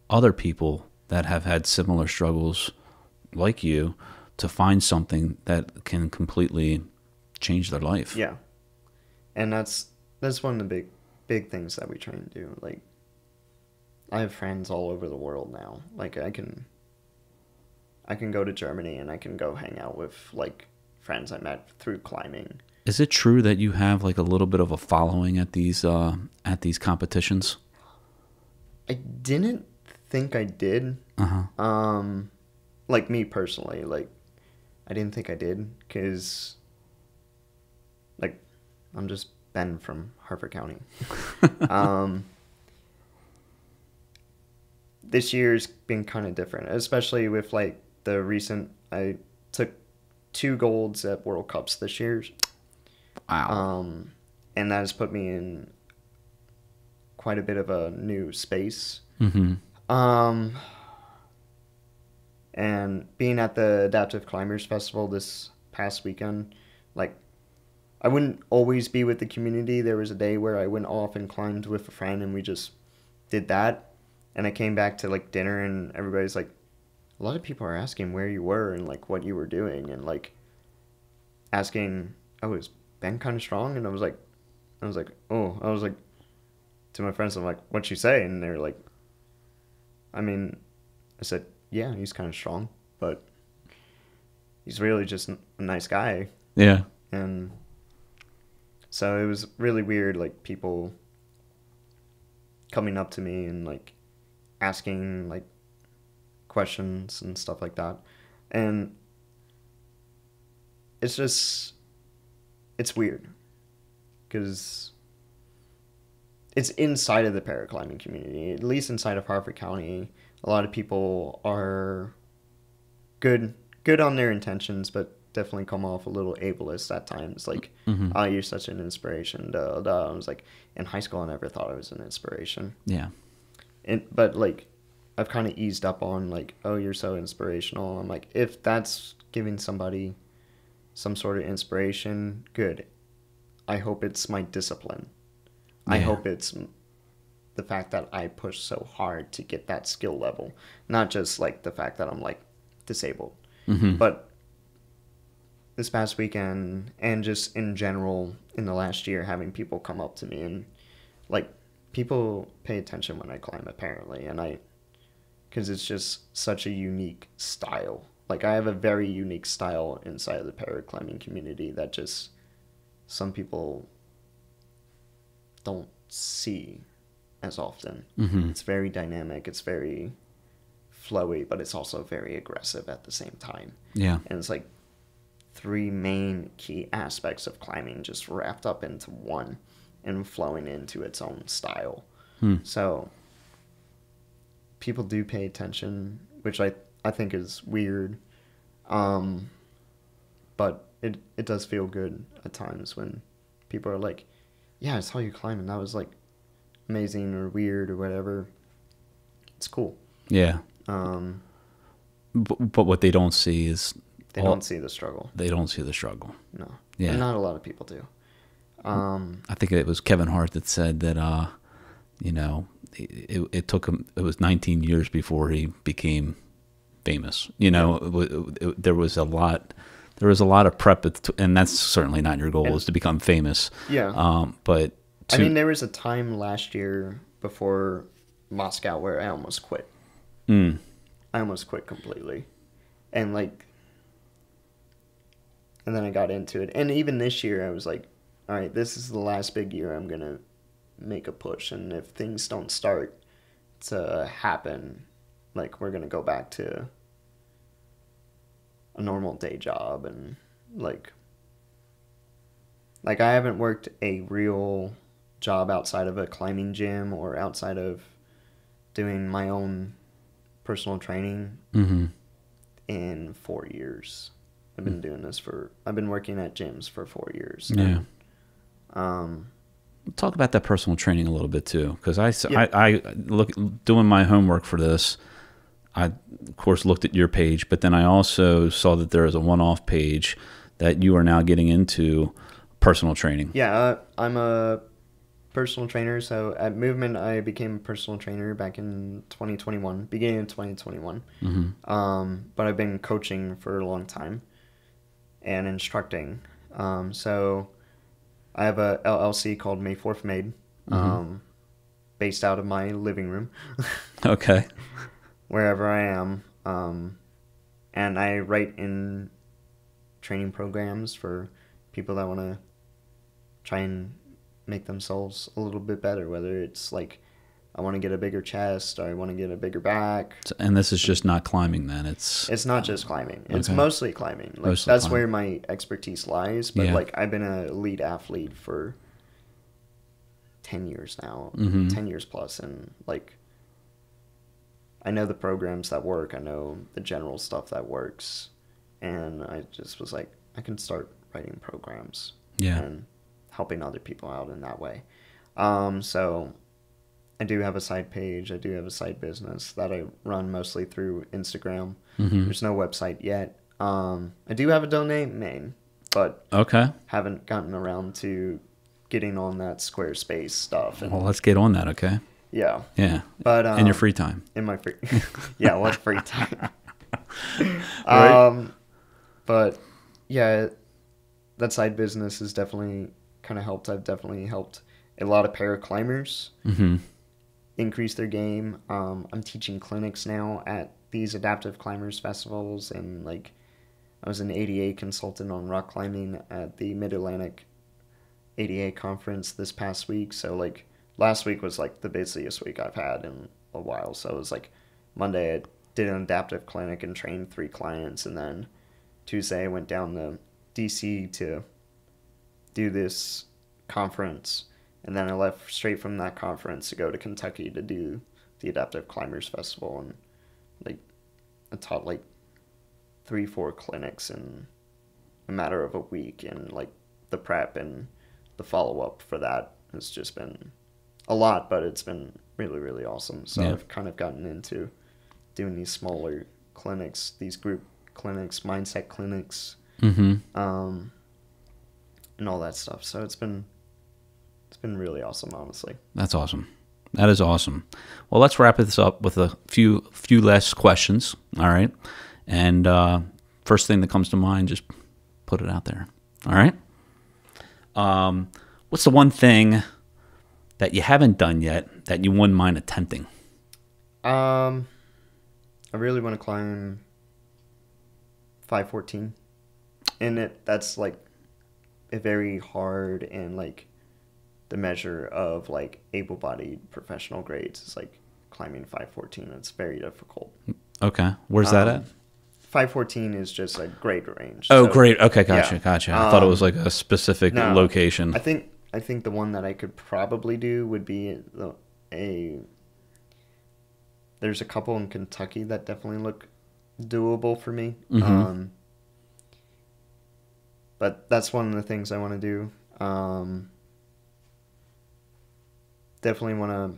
other people that have had similar struggles like you to find something that can completely change their life.
Yeah. And that's one of the big things that we try and do. Like, I have friends all over the world now. Like, I can go to Germany and I can go hang out with like friends I met through climbing.
Is it true that you have like a little bit of a following at these competitions?
I didn't think I did. Like me personally, like I didn't think I did, because like I'm just Ben from Harford County. This year's been kind of different, especially with like the recent. I took 2 golds at World Cups this year.
Wow.
And that has put me in quite a bit of a new space. And being at the Adaptive Climbers Festival this past weekend, like, I wouldn't always be with the community. There was a day where I went off and climbed with a friend, and we just did that. And I came back to, like, dinner, and everybody's like, a lot of people are asking where you were and, like, what you were doing. And, like, asking, oh, is Ben kind of strong? And I was like, to my friends, I'm like, what'd you say? And they're like, I mean, I said, yeah, he's kind of strong, but he's really just a nice guy.
Yeah.
And so it was really weird, like, people coming up to me and, like, asking, like, questions and stuff like that. And it's just, it's weird, because it's inside of the paraclimbing community, at least inside of Harford County. A lot of people are good on their intentions, but definitely come off a little ableist at times. Like, oh, you're such an inspiration. I was like, in high school, I never thought I was an inspiration.
Yeah.
But, like, I've kind of eased up on, like, oh, you're so inspirational. I'm like, if that's giving somebody some sort of inspiration, good. I hope it's my discipline.
Yeah.
I hope it's the fact that I push so hard to get that skill level, not just like the fact that I'm like disabled.
Mm-hmm.
But this past weekend and just in general in the last year, having people come up to me and like people pay attention when I climb apparently, and because it's just such a unique style. Like I have a very unique style inside of the paraclimbing community that just some people don't see as often.
Mm-hmm.
It's very dynamic, it's very flowy, but it's also very aggressive at the same time.
Yeah.
And it's like three main key aspects of climbing just wrapped up into one and flowing into its own style. So people do pay attention, which I think is weird. But it does feel good at times when people are like, yeah, I saw you climbing. That was like amazing or weird or whatever. It's cool.
Yeah. But what they don't see is
they don't see the struggle.
They don't see the struggle.
No.
Yeah.
And not a lot of people do.
I think it was Kevin Hart that said that, you know, it took him, it was 19 years before he became famous. You know, there was a lot of prep, and that's certainly not your goal, is to become famous.
Yeah.
But
I mean, there was a time last year before Moscow where I almost quit. I almost quit completely. And and then I got into it. And even this year I was like, all right, this is the last big year I'm going to make a push. And if things don't start to happen, like we're going to go back to a normal day job. And like I haven't worked a real job outside of a climbing gym or outside of doing my own personal training in 4 years. I've been doing this I've been working at gyms for 4 years.
Yeah. Talk about that personal training a little bit too, because I look doing my homework for this. I of course looked at your page, but then I also saw that there is a one-off page that you are now getting into personal training.
Yeah, I'm a personal trainer. So at Movement, I became a personal trainer back in 2021, beginning of 2021. But I've been coaching for a long time and instructing. So I have a LLC called Mayforth Made, based out of my living room.
Okay.
Wherever I am. And I write in training programs for people that want to try and make themselves a little bit better, whether it's like I want to get a bigger chest or I want to get a bigger back.
And this is just not climbing then. It's
not just climbing. It's
okay.
mostly climbing. Like
Mostly
that's
climbing.
where my expertise lies. But
Yeah.
like I've been an elite athlete for 10 years now, 10 years plus, and like I know the programs that work. I know the general stuff that works. And I just was like, I can start writing programs.
Yeah.
And helping other people out in that way. So I do have a side page. I do have a side business that I run mostly through Instagram. There's no website yet. I do have a domain, but
okay.
haven't gotten around to getting on that Squarespace stuff. And,
Well, let's get on that, okay?
yeah.
Yeah.
But
in your free time.
In my free yeah, what free time.
Right.
But yeah, that side business has definitely kind of helped. I've definitely helped a lot of paraclimbers increase their game. I'm teaching clinics now at these adaptive climbers festivals, and like I was an ADA consultant on rock climbing at the Mid-Atlantic ADA conference this past week. So like last week was like the busiest week I've had in a while. So it was like Monday I did an adaptive clinic and trained 3 clients, and then Tuesday I went down to DC to do this conference, and then I left straight from that conference to go to Kentucky to do the Adaptive Climbers Festival, and like I taught like 3-4 clinics in a matter of a week, and like the prep and the follow-up for that has just been a lot, but it's been really, really awesome. So
Yeah.
I've kind of gotten into doing these smaller clinics, these group clinics, mindset clinics, and all that stuff. So it's been really awesome, honestly.
That's awesome. That is awesome. Well, let's wrap this up with a few last questions. All right, and first thing that comes to mind, just put it out there. All right. What's the one thing that you haven't done yet that you wouldn't mind attempting?
I really want to climb 514, and that's like a very hard and like the measure of like able-bodied professional grades is like climbing 514. It's very difficult.
Okay, where's that at?
514 is just a grade range.
Oh,
so,
great. Okay, gotcha,
yeah.
gotcha. I thought it was like a specific location.
I think the one that I could probably do would be there's a couple in Kentucky that definitely look doable for me. But that's one of the things I want to do. Definitely want to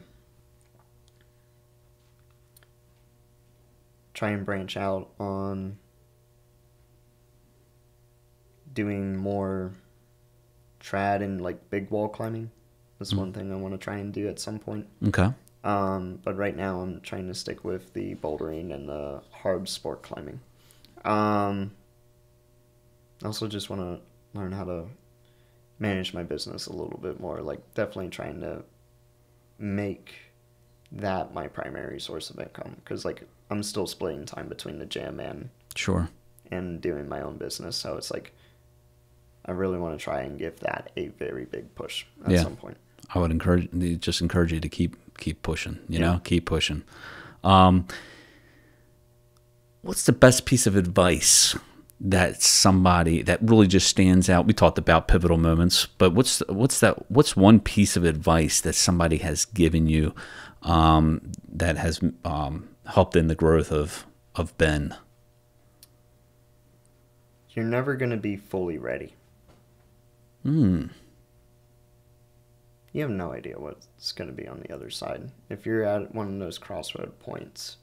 try and branch out on doing more trad and like big wall climbing. That's one thing I want to try and do at some point.
Okay.
But right now I'm trying to stick with the bouldering and the hard sport climbing. I also just want to learn how to manage my business a little bit more. Like definitely trying to make that my primary source of income, because like I'm still splitting time between the gym and doing my own business. So it's like I really want to try and give that a very big push at some point.
I would encourage you to keep pushing, you know, keep pushing. What's the best piece of advice that somebody that really just stands out? We talked about pivotal moments, but what's one piece of advice that somebody has given you that has helped in the growth of Ben?
You're never going to be fully ready. You have no idea what's going to be on the other side. If you're at one of those crossroad points,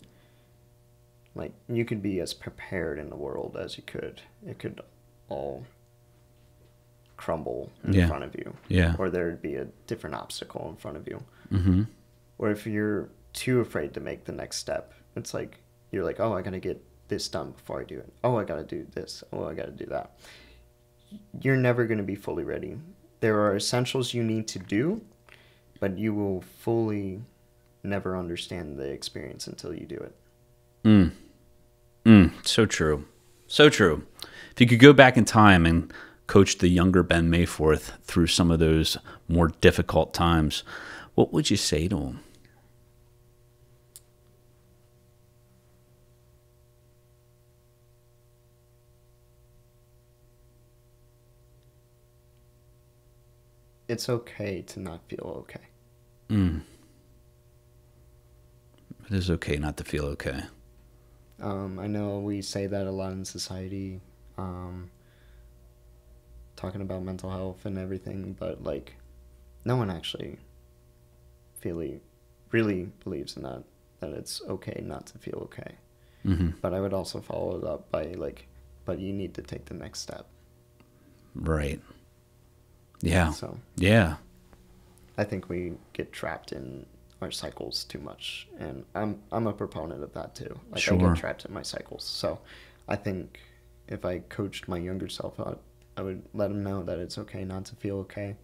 like, you could be as prepared in the world as you could. It could all crumble in front of you.
Yeah.
Or there'd be a different obstacle in front of you.
Mm-hmm.
Or if you're too afraid to make the next step, it's like, you're like, oh, I got to get this done before I do it. Oh, I got to do this. Oh, I got to do that. You're never going to be fully ready. There are essentials you need to do, but you will fully never understand the experience until you do it.
So true. So true. If you could go back in time and coach the younger Ben Mayforth through some of those more difficult times, what would you say to him?
It's okay to not feel okay.
It is okay not to feel okay.
I know we say that a lot in society, talking about mental health and everything, but like, no one actually really believes in that it's okay not to feel okay. But I would also follow it up by like, but you need to take the next step.
Right. Yeah.
So
yeah,
I think we get trapped in our cycles too much, and I'm a proponent of that too. Like, I get trapped in my cycles. So I think if I coached my younger self out, I would let him know that it's okay not to feel okay.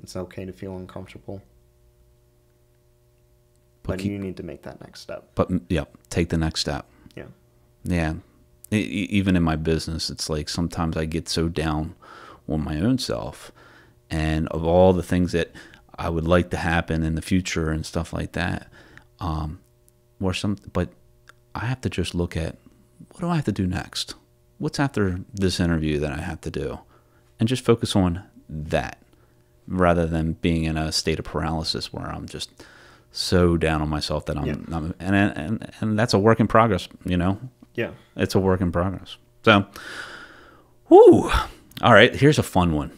It's okay to feel uncomfortable. But you need to make that next step.
But yeah, take the next step.
Yeah.
Yeah. Even in my business, it's like sometimes I get so down on my own self, and of all the things that I would like to happen in the future and stuff like that, but I have to just look at, what do I have to do next? What's after this interview that I have to do? And just focus on that, rather than being in a state of paralysis where I'm just so down on myself that and that's a work in progress, you know?
Yeah.
It's a work in progress. So, whoo. All right, here's a fun one.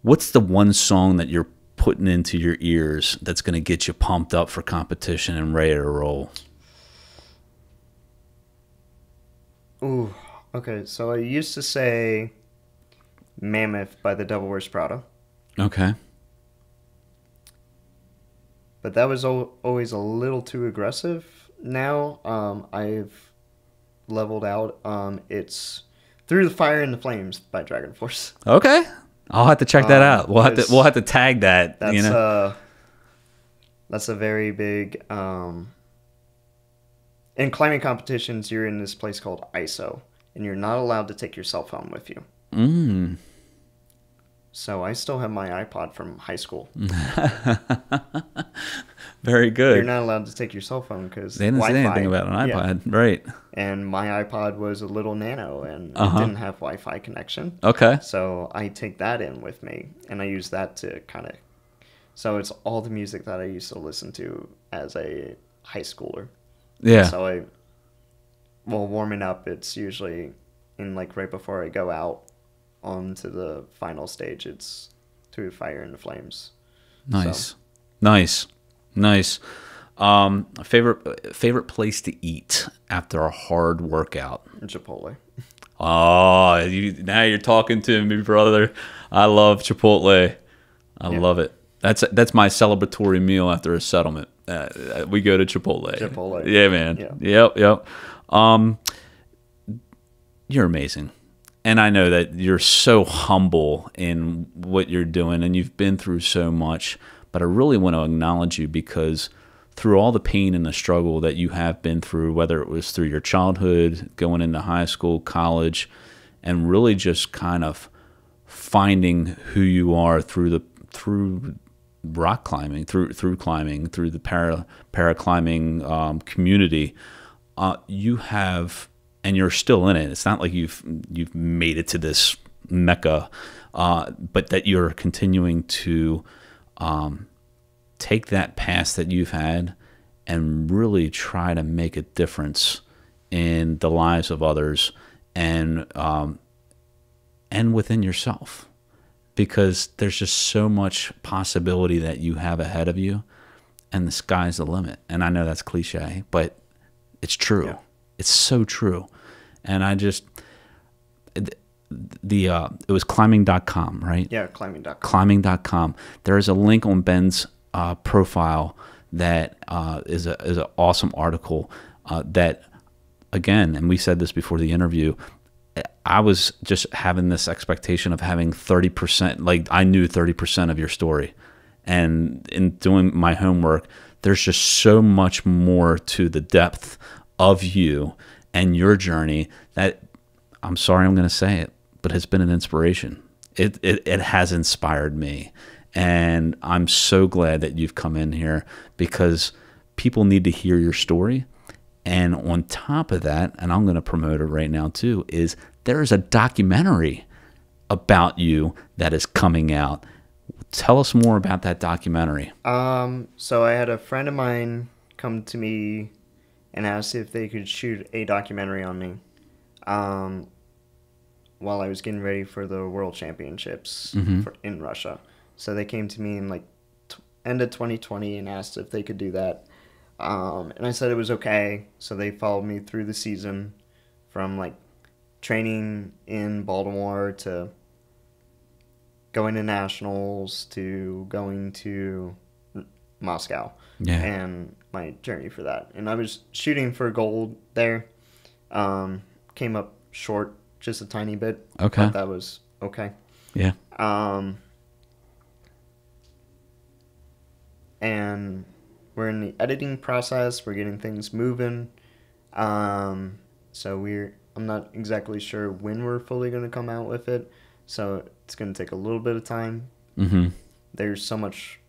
What's the one song that you're putting into your ears that's going to get you pumped up for competition and ready to roll?
Ooh, Okay, so I used to say Mammoth by the Devil Wears Prada,
Okay.
but that was always a little too aggressive. Now, I've leveled out. It's Through the Fire and the Flames by Dragon Force.
Okay. I'll have to check that out. We'll have to tag that.
That's a very big. In climbing competitions, you're in this place called ISO, and you're not allowed to take your cell phone with you.
Mm.
So I still have my iPod from high school.
Very good.
You're not allowed to take your cell phone because
they didn't
Wi-Fi,
say anything about an iPod, right?
And my iPod was a little nano, and it didn't have Wi-Fi connection.
Okay.
So I take that in with me, and I use that to kind of. So it's all the music that I used to listen to as a high schooler.
Yeah.
So warming up, it's usually in like right before I go out onto the final stage. It's Through the Fire and the Flames.
Nice,
So.
nice. Favorite place to eat after a hard workout?
Chipotle.
Oh, now you're talking to me, brother. I love Chipotle. I love it. That's my celebratory meal after a settlement. We go to Chipotle.
Chipotle.
Yeah, man.
Yeah.
Yep. You're amazing. And I know that you're so humble in what you're doing, and you've been through so much. But I really want to acknowledge you because through all the pain and the struggle that you have been through, whether it was through your childhood, going into high school, college, and really just kind of finding who you are through rock climbing, through climbing, through the paraclimbing community, you have, and you're still in it. It's not like you've made it to this mecca, but that you're continuing to take that past that you've had and really try to make a difference in the lives of others and within yourself. Because there's just so much possibility that you have ahead of you, and the sky's the limit. And I know that's cliche, but it's true. Yeah. It's so true. And I just, it was climbing.com, right?
Yeah, climbing.com.
Climbing.com. There is a link on Ben's profile that is an awesome article that, again, and we said this before the interview, I was just having this expectation of having 30%, like I knew 30% of your story. And in doing my homework, there's just so much more to the depth of you and your journey that, I'm sorry I'm going to say it, but has been an inspiration. It has inspired me. And I'm so glad that you've come in here because people need to hear your story. And on top of that, and I'm going to promote it right now too, is there is a documentary about you that is coming out. Tell us more about that documentary.
So I had a friend of mine come to me and asked if they could shoot a documentary on me while I was getting ready for the World Championships in Russia. So they came to me in like end of 2020 and asked if they could do that. And I said it was okay. So they followed me through the season from like training in Baltimore to going to nationals to going to Moscow.
Yeah.
And my journey for that. And I was shooting for gold there. Came up short just a tiny bit.
Okay.
But that was okay.
Yeah.
And we're in the editing process. We're getting things moving. So I'm not exactly sure when we're fully going to come out with it. So it's going to take a little bit of time.
Mm-hmm.
There's so much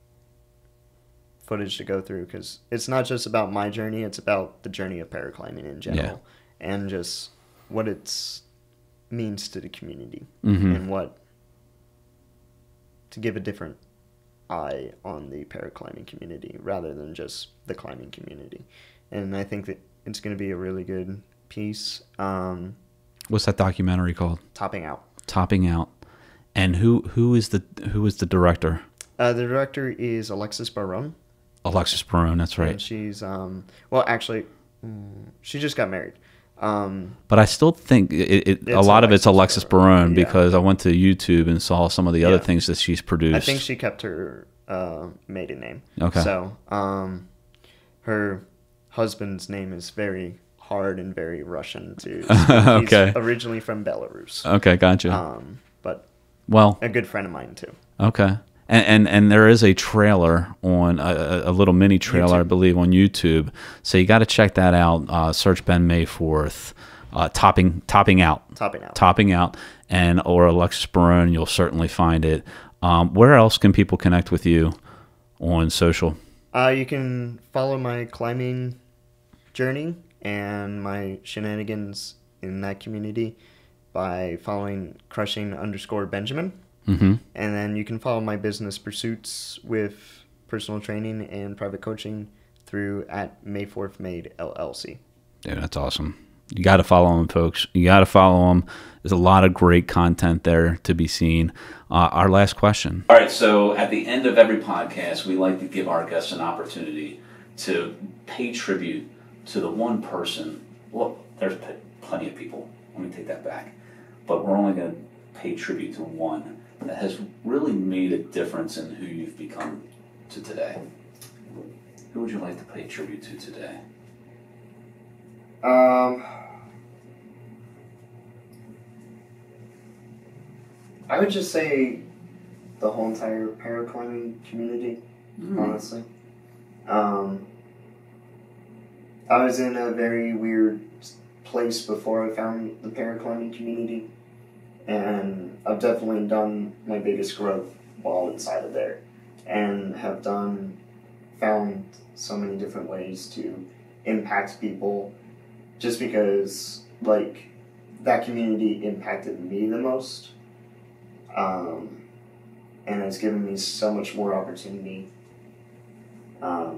footage to go through because it's not just about my journey. It's about the journey of paraclimbing in general and just what it means to the community and what to give a different eye on the paraclimbing community rather than just the climbing community. And I think that it's going to be a really good piece.
What's that documentary called?
Topping Out.
Topping Out. And who is the director?
The director is Alexis Barone.
Alexis Barone, that's right.
And she's actually she just got married.
But I still think a lot of it's Alexis Barone, because I went to YouTube and saw some of the other things that she's produced.
I think she kept her maiden name.
Okay.
So her husband's name is very hard and very Russian too. So he's originally from Belarus.
Okay, gotcha.
But
well,
a good friend of mine too.
Okay. And there is a trailer on a little mini trailer, YouTube. I believe, on YouTube. So you got to check that out. Search Ben Mayforth, topping out, and or Alexis Barone. You'll certainly find it. Where else can people connect with you on social?
You can follow my climbing journey and my shenanigans in that community by following crushing_Benjamin.
Mm-hmm.
And then you can follow my business pursuits with personal training and private coaching through @Mayforth LLC.
Yeah, that's awesome. You got to follow him, folks. You got to follow him. There's a lot of great content there to be seen. Our last question. All right, so at the end of every podcast, we like to give our guests an opportunity to pay tribute to the one person. Well, there's plenty of people. Let me take that back. But we're only going to pay tribute to one that has really made a difference in who you've become to today. Who would you like to pay tribute to today?
I would just say the whole entire paraclimbing community, honestly. I was in a very weird place before I found the paraclimbing community, and I've definitely done my biggest growth while inside of there, and have found so many different ways to impact people, just because, like, that community impacted me the most, and it's given me so much more opportunity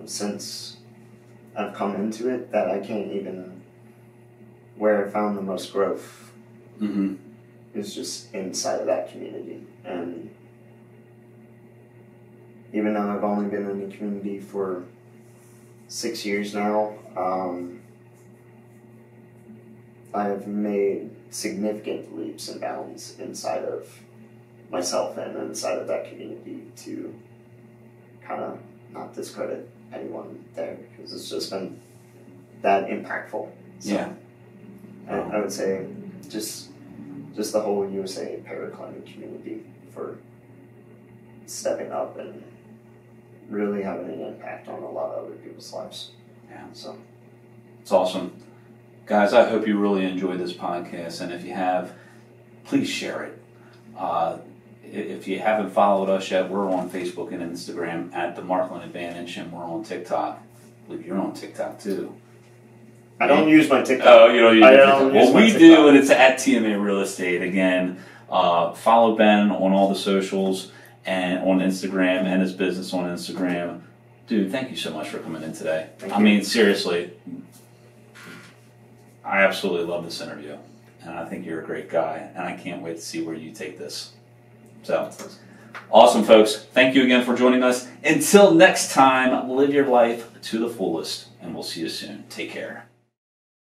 since I've come into it that I can't even, where I found the most growth is just inside of that community. And even though I've only been in the community for 6 years now, I've made significant leaps and bounds inside of myself and inside of that community to kind of not discredit anyone there, because it's just been that impactful. So
yeah.
I would say just the whole USA paraclimbing community for stepping up and really having an impact on a lot of other people's lives.
Yeah.
So
it's awesome. Guys, I hope you really enjoyed this podcast, and if you have, please share it. If you haven't followed us yet, we're on Facebook and Instagram @The Markland Advantage, and we're on TikTok. I believe you're on TikTok too.
I don't use my TikTok.
Oh, you don't use
TikTok.
Well, we do, and it's @TMA Real Estate. Again, follow Ben on all the socials and on Instagram, and his business on Instagram. Dude, thank you so much for coming in today. I mean, seriously, I absolutely love this interview, and I think you're a great guy, and I can't wait to see where you take this. So, awesome, folks. Thank you again for joining us. Until next time, live your life to the fullest, and we'll see you soon. Take care.